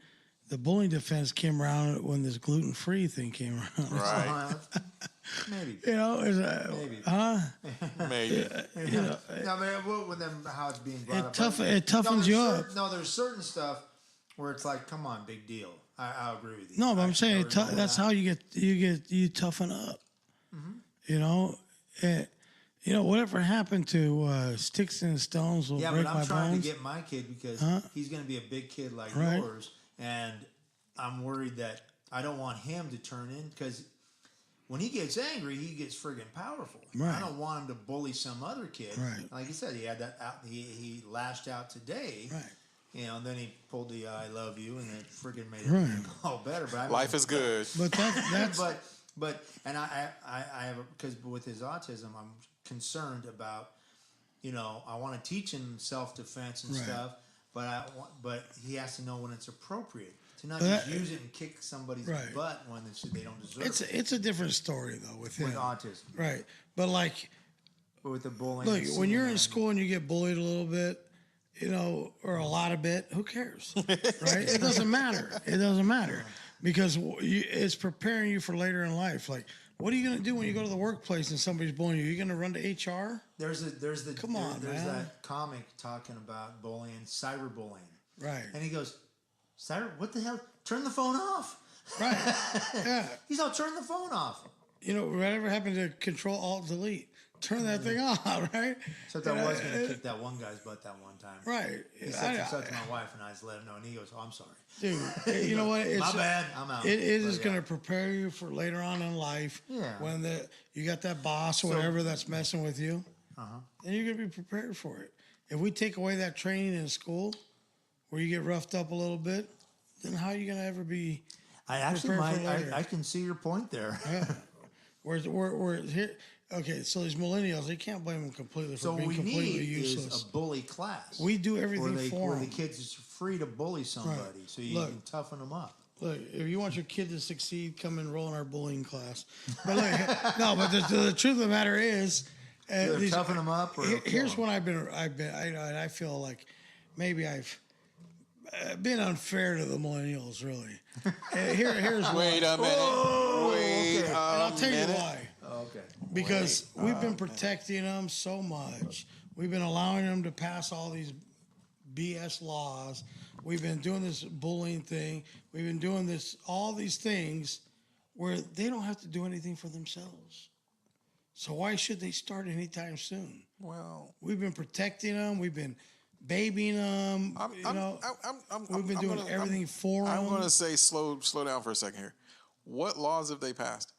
The bullying defense came around when this gluten-free thing came around. Right. maybe. Maybe. Maybe. No, man, with them how it's being brought up. It toughens you up. There's certain stuff where it's like, come on, big deal. I agree with you. No, but I'm saying that's how you toughen up. Whatever happened to sticks and stones will break but my I'm trying bones. to get my kid because he's going to be a big kid like Right. yours, and I'm worried that I don't want him to turn in because when he gets angry, he gets friggin' powerful. Right. I don't want him to bully some other kid. Right. Like you said, he had that out. He lashed out today. Right. And then he pulled the "I love you" and it friggin' made Right. it all better. But Life is good. But that's but and I have because with his autism, I'm concerned about. I want to teach him self-defense and Right. stuff, but he has to know when it's appropriate to not just use it and kick somebody's Right. butt when they don't deserve it. it's a different story though with him. With autism, Right. But like, but with the bullying. look, and when you're seeing in it, school and you get bullied a little bit, or a lot of bit, who cares? Right? It doesn't matter. It doesn't matter because it's preparing you for later in life. Like, what are you going to do when you go to the workplace and somebody's bullying you? Are you going to run to HR? there's Come on, there's man. that comic talking about bullying, cyberbullying, Right. and he goes, what the hell? Turn the phone off. Right. Yeah. He's all turn the phone off. Whatever happened to Control Alt Delete? Turn that thing off, right? Except I was going to kick that one guy's butt that one time. Right. He said some stuff to my wife, and I just let him know, and he goes, "Oh, I'm sorry, Dude, you know what? It's, my bad, I'm out." It is But, going to prepare you for later on in life. Yeah. When you got that boss or whatever that's messing with you, then you're going to be prepared for it. If we take away that training in school, where you get roughed up a little bit, then how are you going to ever be? I actually Prepare for later. I can see your point there. Yeah. We're here. Okay, so these millennials, they can't blame them completely for So what being we completely need useless. is a bully class. We do everything for where the them. kids is free to bully somebody, so you Look. can toughen them up. Look, if you want your kid to succeed, come enroll in our bullying class. But look, no, but the truth of the matter is, Either toughen them up or here's kill what I feel like maybe I've been unfair to the millennials, really. Here's Wait why. a minute. Wait And I'll a tell you minute. why. Oh, okay. Because we've been protecting them so much. We've been allowing them to pass all these BS laws. We've been doing this bullying thing. We've been doing all these things where they don't have to do anything for themselves. So why should they start anytime soon? Well, We've been protecting them. We've been babying them. We've been doing everything for them. I'm going to say slow down for a second here. What laws have they passed?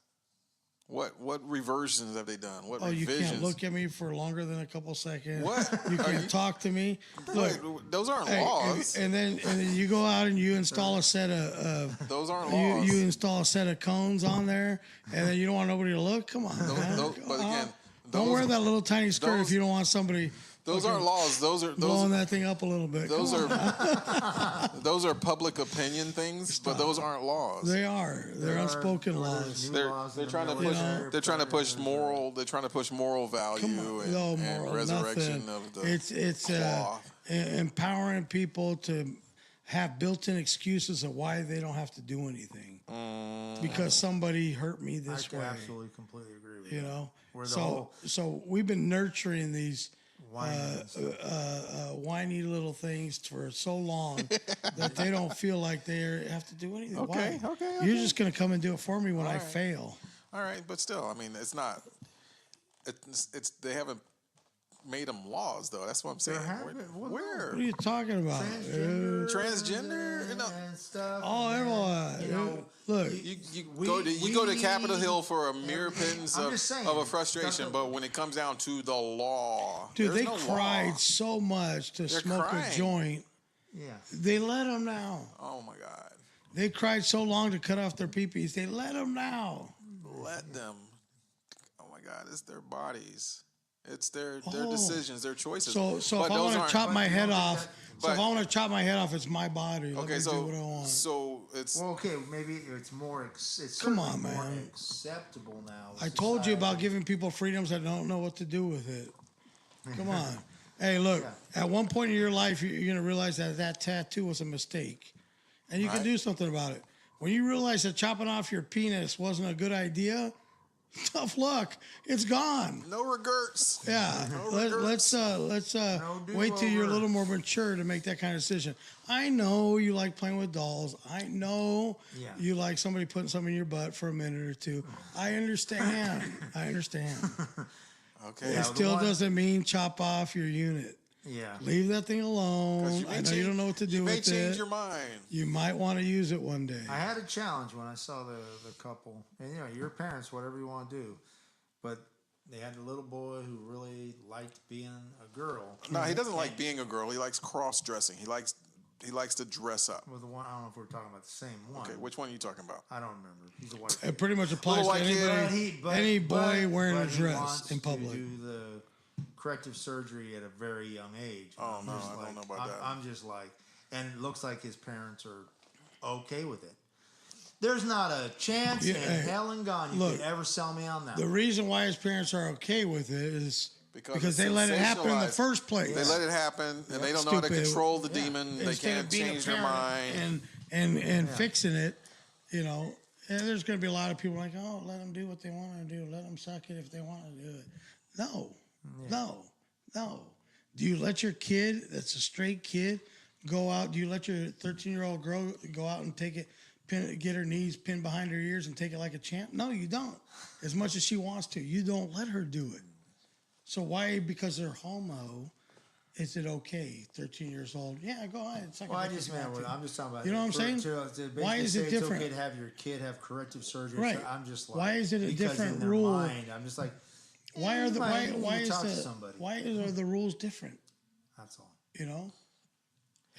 What reversions have they done? What You revisions? can't look at me for longer than a couple seconds. What? You can't talk to me. Look, Wait, those aren't hey, laws. and then you go out and you install a set of Those aren't laws. you install a set of cones on there, and then you don't want nobody to look. Come on, man. But again, Don't wear that little tiny skirt those- if you don't want somebody those aren't laws. Those blowing that thing up a little bit. those Come are those are public opinion things, but those aren't laws. They are. They're unspoken laws. They're trying to push they're trying to push moral value No and moral, resurrection nothing. of the It's cloth. empowering people to have built-in excuses of why they don't have to do anything because somebody hurt me this way. I absolutely completely agree with You that. know, We're the so whole so we've been nurturing these whiny whiny little things for so long that they don't feel like they have to do anything. Okay, Why? okay. You're just gonna come and do it for me when I right. fail. All right, but still, I mean, it's not. It's they haven't made them laws though. That's what I'm saying. Where? What are you talking about? Transgender? and stuff. Oh, and, everyone. you know, Look, You go to Capitol Hill for a mere pittance I'm just saying, of a frustration, but when it comes down to the law, dude, there's they no cried law. so much to smoke crying. a joint. yeah. They let them now. Oh my God, They cried so long to cut off their peepees. They let them now. let them. Oh my God, it's their bodies. It's their Oh. decisions, their choices. So But if I those want to aren't- chop my but you head don't off, think so if but- I want to chop my head off, it's my body. Let Okay, me so do what I want. so it's Well, okay, maybe it's more. It's Come certainly on, more man. acceptable now. with I told you about society. giving people freedoms that don't know what to do with it. Come on. Hey, look, Yeah. at one point in your life, you're going to realize that that tattoo was a mistake. And you can Right. do something about it. When you realize that chopping off your penis wasn't a good idea, tough luck. It's gone. no regrets. Yeah, No let's regrets. wait till you're a do-over. little more mature to make that kind of decision. I know you like playing with dolls. I know Yeah. you like somebody putting something in your butt for a minute or two. I understand. I understand. Okay. Yeah. It still one- doesn't mean chop off your unit. Yeah. Leave that thing 'Cause alone. you may I know change- you don't know what to do You may with change it. your mind. You might want to use it one day. I had a challenge when I saw the couple, and you know, your parents, whatever you want to do, but they had a little boy who really liked being a girl. No, he doesn't like being a girl. He likes cross dressing. He likes to dress up. Well, the one I don't know if we're talking about the same one. Okay, which one are you talking about? I don't remember. He's a white. It pretty much applies to white kid. anybody, But any boy but- wearing but a he dress wants in public. To do the corrective surgery at a very young age. Oh, I'm no, just I don't like- know about I'm, that. I'm just like, and it looks like his parents are okay with it. There's not a chance Yeah, in hey, hell and gone you look, could ever sell me on that. The reason why his parents are okay with it is because it's they let it happen in the sensationalized. first place. They let it happen, and they don't know how to Stupid. control the Yeah. demon. They Instead can't of being a change their parent mind. and fixing it, you know. And there's going to be a lot of people like, oh, let them do what they want to do. Let them suck it if they want to do it. No. Do you let your kid, that's a straight kid, go out? Do you let your 13-year-old girl go out and take it, get her knees pinned behind her ears and take it like a champ? No, you don't. As much as she wants to, you don't let her do it. So why, because they're homo, is it okay? 13 years old, yeah, go ahead. Suck Well, it I if just you meant, want to. I'm just talking about. You know what I'm saying? Why is it different? It's okay to have your kid have corrective surgery. Right. So I'm just like, Why is it a because different in their rule? Mind, I'm just like, Why are the you why need to is talk to the somebody. why are the rules different? That's all. You know,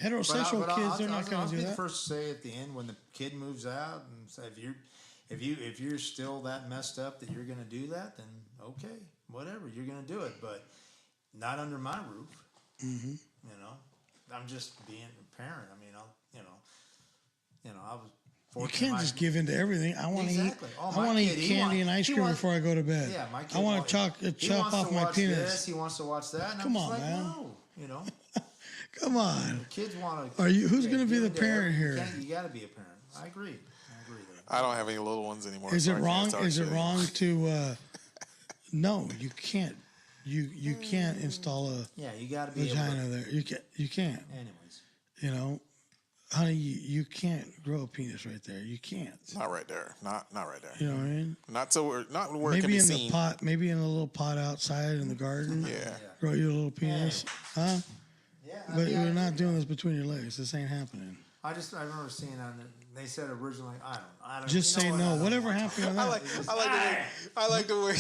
heterosexual kids they're not going I'll to do be the that. first to say at the end when the kid moves out and say if you're still that messed up that you're going to do that, then okay, whatever, you're going to do it, but not under my roof. Mm-hmm. You know, I'm just being a parent. I mean, I was. You fortunate can't my- just give in to everything. I want to Exactly. eat. Oh, I my want to kid, eat he candy want- and ice he cream wants- before I go to bed. Yeah, my kid I want wants- to he chop wants off to my watch penis. This, he wants to watch that. And Come I'm just on, like, man. No, you know, Come on. kids want to. Are you- who's gonna be the parent here? You got to be a parent. I agree. There. I don't have any little ones anymore. Is so it I can't wrong? talk Is it shit. wrong to? No, you can't. You can't install a Yeah, you got to be able vagina to. there. You can't. You can't. Anyways, You know, honey, you can't grow a penis right there. You can't. Not right there. Not right there. You know what I mean? Not where it can Maybe be in seen. the pot. Maybe in a little pot outside in the garden. Yeah. Grow you a little penis, huh? yeah. But you're not doing this between your legs. This ain't happening. I remember seeing on it. They said originally, I don't. Just you know say what, I no. don't Whatever want to happened to I that? like the way.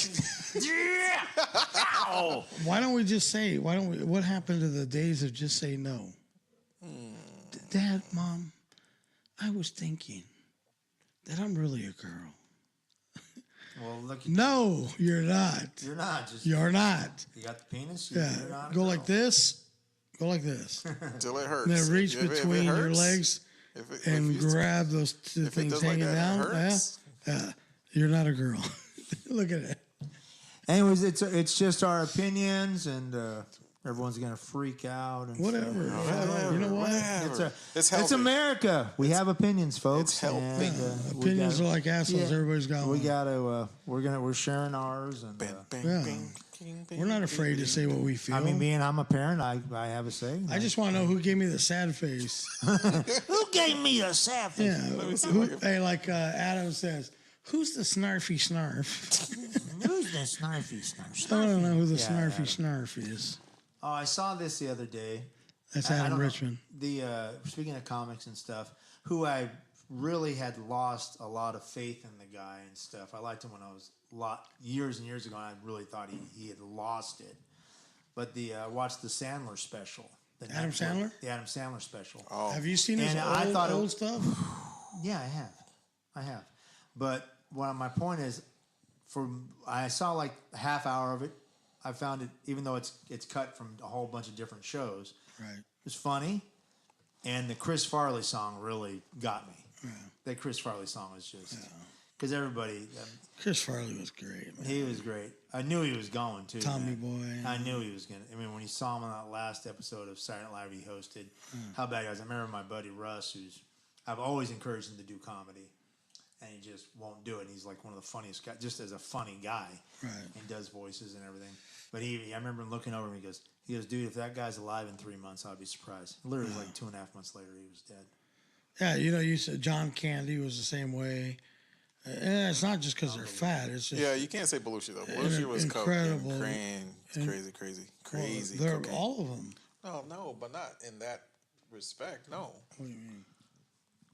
Why don't we just say? Why don't we? What happened to the days of just say no? Dad, Mom, I was thinking that I'm really a girl. Well, look. No, you're not. You're not. Just You're not. you got the penis. Yeah. You're not a Go girl. like this. Go like this. Until it hurts. And then reach If it between your hurts, legs if and you- grab those two if it things does like hanging that, it down. hurts. Yeah. You're not a girl. Look at it. Anyways, it's just our opinions, and everyone's gonna freak out. And Whatever. stuff. You know what? It's It's healthy. It's America. We have opinions, folks. It's healthy. And, we Opinions gotta- are like assholes. yeah, Everybody's got We one. gotta. We're sharing ours, and Bing, bing, Yeah. bing, bing, bing, We're not bing, afraid to bing. say what we feel. I mean, being I'm a parent, I have a say. I just want to know who gave me the sad face. Who gave me a sad face? Yeah. me see Who, if I can- hey, like Adam says, who's the snarfy snarf? Who's the snarfy snarf? I don't know who the Yeah, snarfy Adam. snarf is. Oh, I saw this the other day. That's I Adam don't know. Richmond. The speaking of comics and stuff, who I really had lost a lot of faith in the guy and stuff. I liked him when I was years and years ago, and I really thought he had lost it. But watched the Sandler special. The Adam Sandler? The Adam Sandler special. Oh, Have you seen his And I thought it old was- stuff? Yeah, I have. But my point is, I saw like a half hour of it. I found it, even though it's cut from a whole bunch of different shows. Right. It was funny, and the Chris Farley song really got me. Yeah. That Chris Farley song was just because everybody. Chris Farley was great, man. He was great. I knew he was going to. Tommy man. Boy. I knew he was going to. I mean, when you saw him on that last episode of Silent Live he hosted, how bad he was. I remember my buddy Russ, I've always encouraged him to do comedy, and he just won't do it. And he's like one of the funniest guys, just as a funny guy. Right. He does voices and everything. But I remember him looking over him. He goes, dude, if that guy's alive in 3 months, I'd be surprised. Literally, like 2.5 months later, he was dead. Yeah, you said John Candy was the same way. And it's not just because they're fat. It's just yeah, you can't say Belushi though. Belushi was incredible. Crazy. They're cocaine. all of them. No, but not in that respect. No. What do you mean?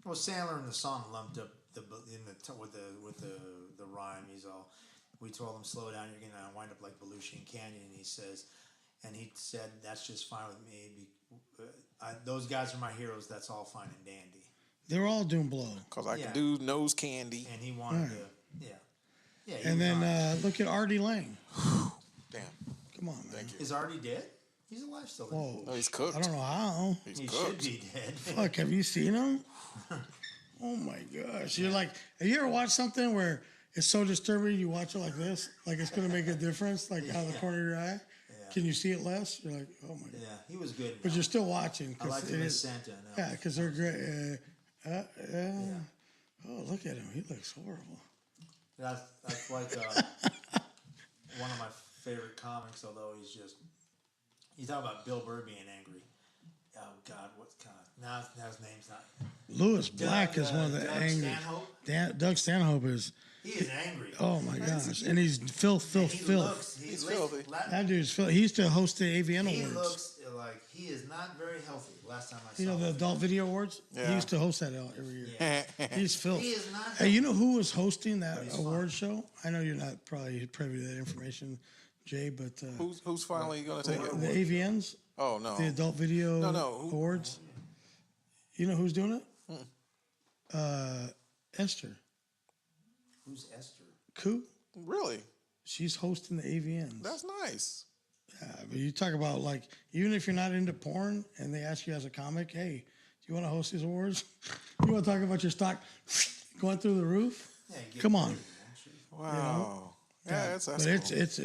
Well, Sandler in the song lumped up with the rhyme. He's all, we told him slow down, you're gonna wind up like Belushi and Canyon, and he said that's just fine with me. Those guys are my heroes. That's all fine and dandy. They're all doing blow. Because I Yeah. can do nose candy. And he wanted to, yeah. he And was then look at Artie Lang. Damn. Come on, man. Thank you. is Artie dead? He's alive still. Whoa. No, he's cooked. I don't know how. He's He cooked. should be dead. Fuck, have you seen him? Oh my gosh. You're like, have you ever watched something where it's so disturbing you watch it like this? Like it's going to make a difference, like out of the corner of your eye? Can you see it less? You're like, oh my God. Yeah, he was good. But you're still watching. I liked him as Santa. No. Yeah, because they're great. Oh, look at him. He looks horrible. That's like one of my favorite comics. Although you talk about Bill Burr being angry. Oh God, now his name's not. Lewis Black is one of the Doug angry. Stanhope? Doug Stanhope is. He is angry. Oh my gosh, and he's filth. He's filthy. That dude's filth. He used to host the AVN He Awards. looks like he is not very healthy. Last time I saw You know the him. Adult Video Awards? Yeah. He used to host that every year. He's filth. He is not Hey, you know who was hosting that he's award show? I know you're not probably privy to that information, Jay, but Who's finally going to take the it? AVNs, Oh, no. the Adult Video No. Awards. You know who's doing it? Esther Who's Esther? Coop. Really? She's hosting the AVNs. That's nice. But you talk about like, even if you're not into porn and they ask you as a comic, hey, do you want to host these awards? You want to talk about your stock going through the roof? Yeah, you get Come on. Wow. Yeah, that's But cool. it's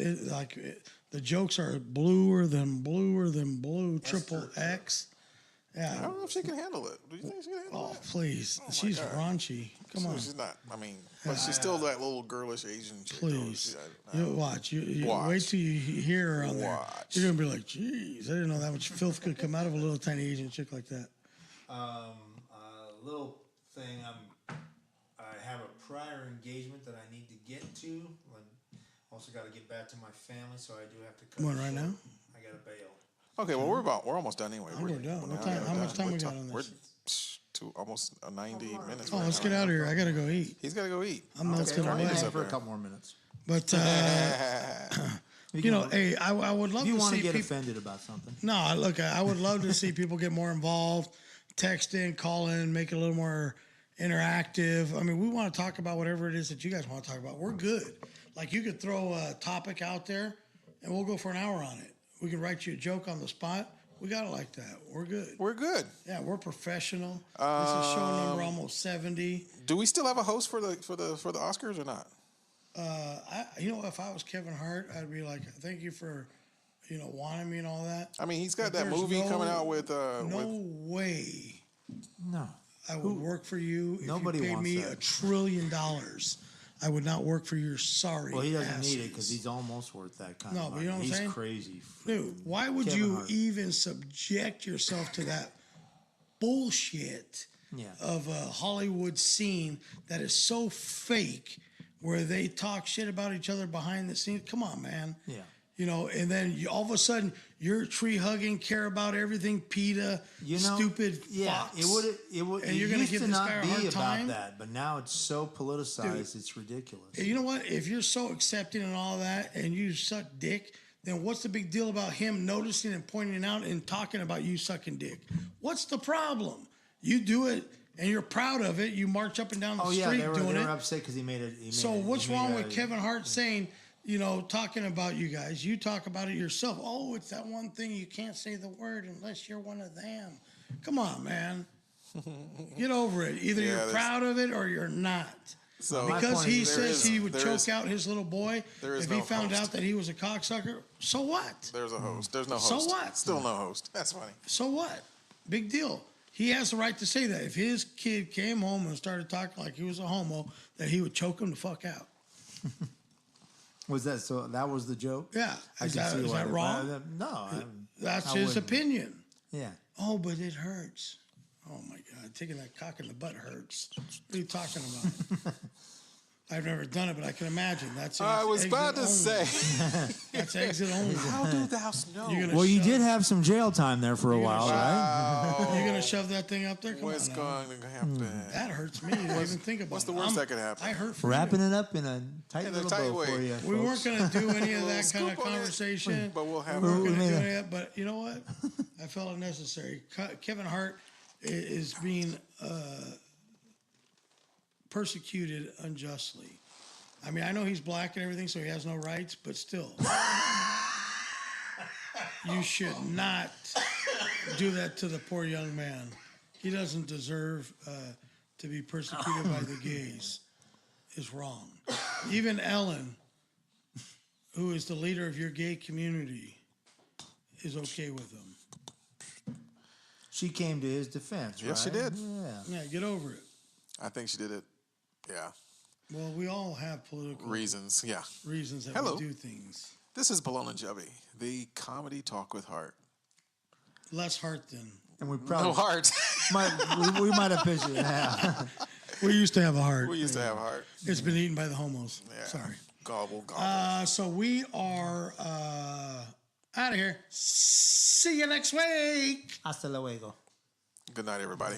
the jokes are bluer than blue, triple X. I Yeah. don't know if she can handle it. Do you think she can handle Oh, it? please. my She's God. raunchy. Come on. She's not. I mean, but she's still that little girlish Asian chick. though. Please. I You watch. You Watch. wait till you hear her on there. Watch. You're going to be like, geez, I didn't know that much filth could come out of a little tiny Asian chick like that. A little thing. I have a prior engagement that I need to get to. I also got to get back to my family, so I do have to cut. Going it right short. now? I got to bail. Okay, well, we're almost done anyway. We're done. What time- how much time we got on We're this? to almost 90 minutes. Oh, right let's now. get out of here. I got to go eat. He's got to go eat. I'm melting I'll away. hang up for a there. couple more minutes. But, you know, hey, I would love If you to want see to get people. offended about something, No, look, I would love to see people get more involved, text in, call in, make it a little more interactive. I mean, we want to talk about whatever it is that you guys want to talk about. We're good. Like, you could throw a topic out there, and we'll go for an hour on it. We can write you a joke on the spot. We got it like that. We're good. We're good. Yeah, we're professional. This is show number almost 70. Do we still have a host for the Oscars or not? If I was Kevin Hart, I'd be like, thank you for, wanting me and all that. I mean, he's got But that there's movie coming out with no way I would work for you if Nobody you paid wants me that. $1 trillion. I would not work for your sorry Well, he doesn't asses. need it because he's almost worth that kind No, of but money. you know what I'm He's saying? crazy. Dude, why would Kevin you Hart. even subject yourself to that bullshit Yeah. of a Hollywood scene that is so fake where they talk shit about each other behind the scenes? Come on, man. Yeah. You know, and then all of a sudden you're tree hugging, care about everything, PETA, stupid fox. It would. And It you're gonna used give to this not guy a be hard about time? that, but now it's so politicized. It's ridiculous. You know what? If you're so accepting and all that and you suck dick, then what's the big deal about him noticing and pointing out and talking about you sucking dick? What's the problem? You do it and you're proud of it. You march up and down the street they were doing it. upset because he made it. So what's wrong with Kevin Hart saying, you know, talking about you guys? You talk about it yourself. Oh, it's that one thing you can't say the word unless you're one of them. Come on, man. Get over it. Either you're proud of it or you're not. So Because he there says is- he would there choke is- out his little boy there is if he no found host. out that he was a cocksucker. So what? There's a host. There's no So host. what? Still no host. That's funny. So what? Big deal. He has the right to say that. If his kid came home and started talking like he was a homo, that he would choke him the fuck out. Was that so? That was the joke. Yeah. Is that why- wrong? No. That's I his wouldn't. opinion. Yeah. Oh, but it hurts. Oh my God, taking that cock in the butt hurts. What are you talking about? I've never done it, but I can imagine. That's I was exit about to only. say. That's exit only. How do thou know? You're gonna Well, you shove- did have some jail time there for a You're while, gonna right? You're gonna shove that thing up there? Come What's on. Now. going to happen? That hurts me to even think about. what's the it. worst that could happen? I hurt for Wrapping you. it up in a tight In a little tight bow way. for you. We weren't folks. gonna do any of Little that kind of scoop on it, conversation. but we'll have We weren't it. gonna made do a- any of that, but you know what? I felt it necessary. Kevin Hart is being persecuted unjustly. I mean, I know he's black and everything, so he has no rights, but still. You should not do that to the poor young man. He doesn't deserve to be persecuted by the gays. It's wrong. Even Ellen, who is the leader of your gay community, is okay with him. She came to his defense, right? Yes, she did. Yeah. Yeah, get over it. I think she did it. Yeah. Well, we all have political Reasons. Yeah. reasons that Hello. we do things. This is Pelon and Chubby, the comedy talk with heart. Less heart than. And we No probably heart. we might have pitched it in half. We used to have a heart. We used to have heart. It's been eaten by the homos. Yeah. Sorry. Gobble, gobble. So we are out of here. See you next week. Hasta luego. Good night, everybody.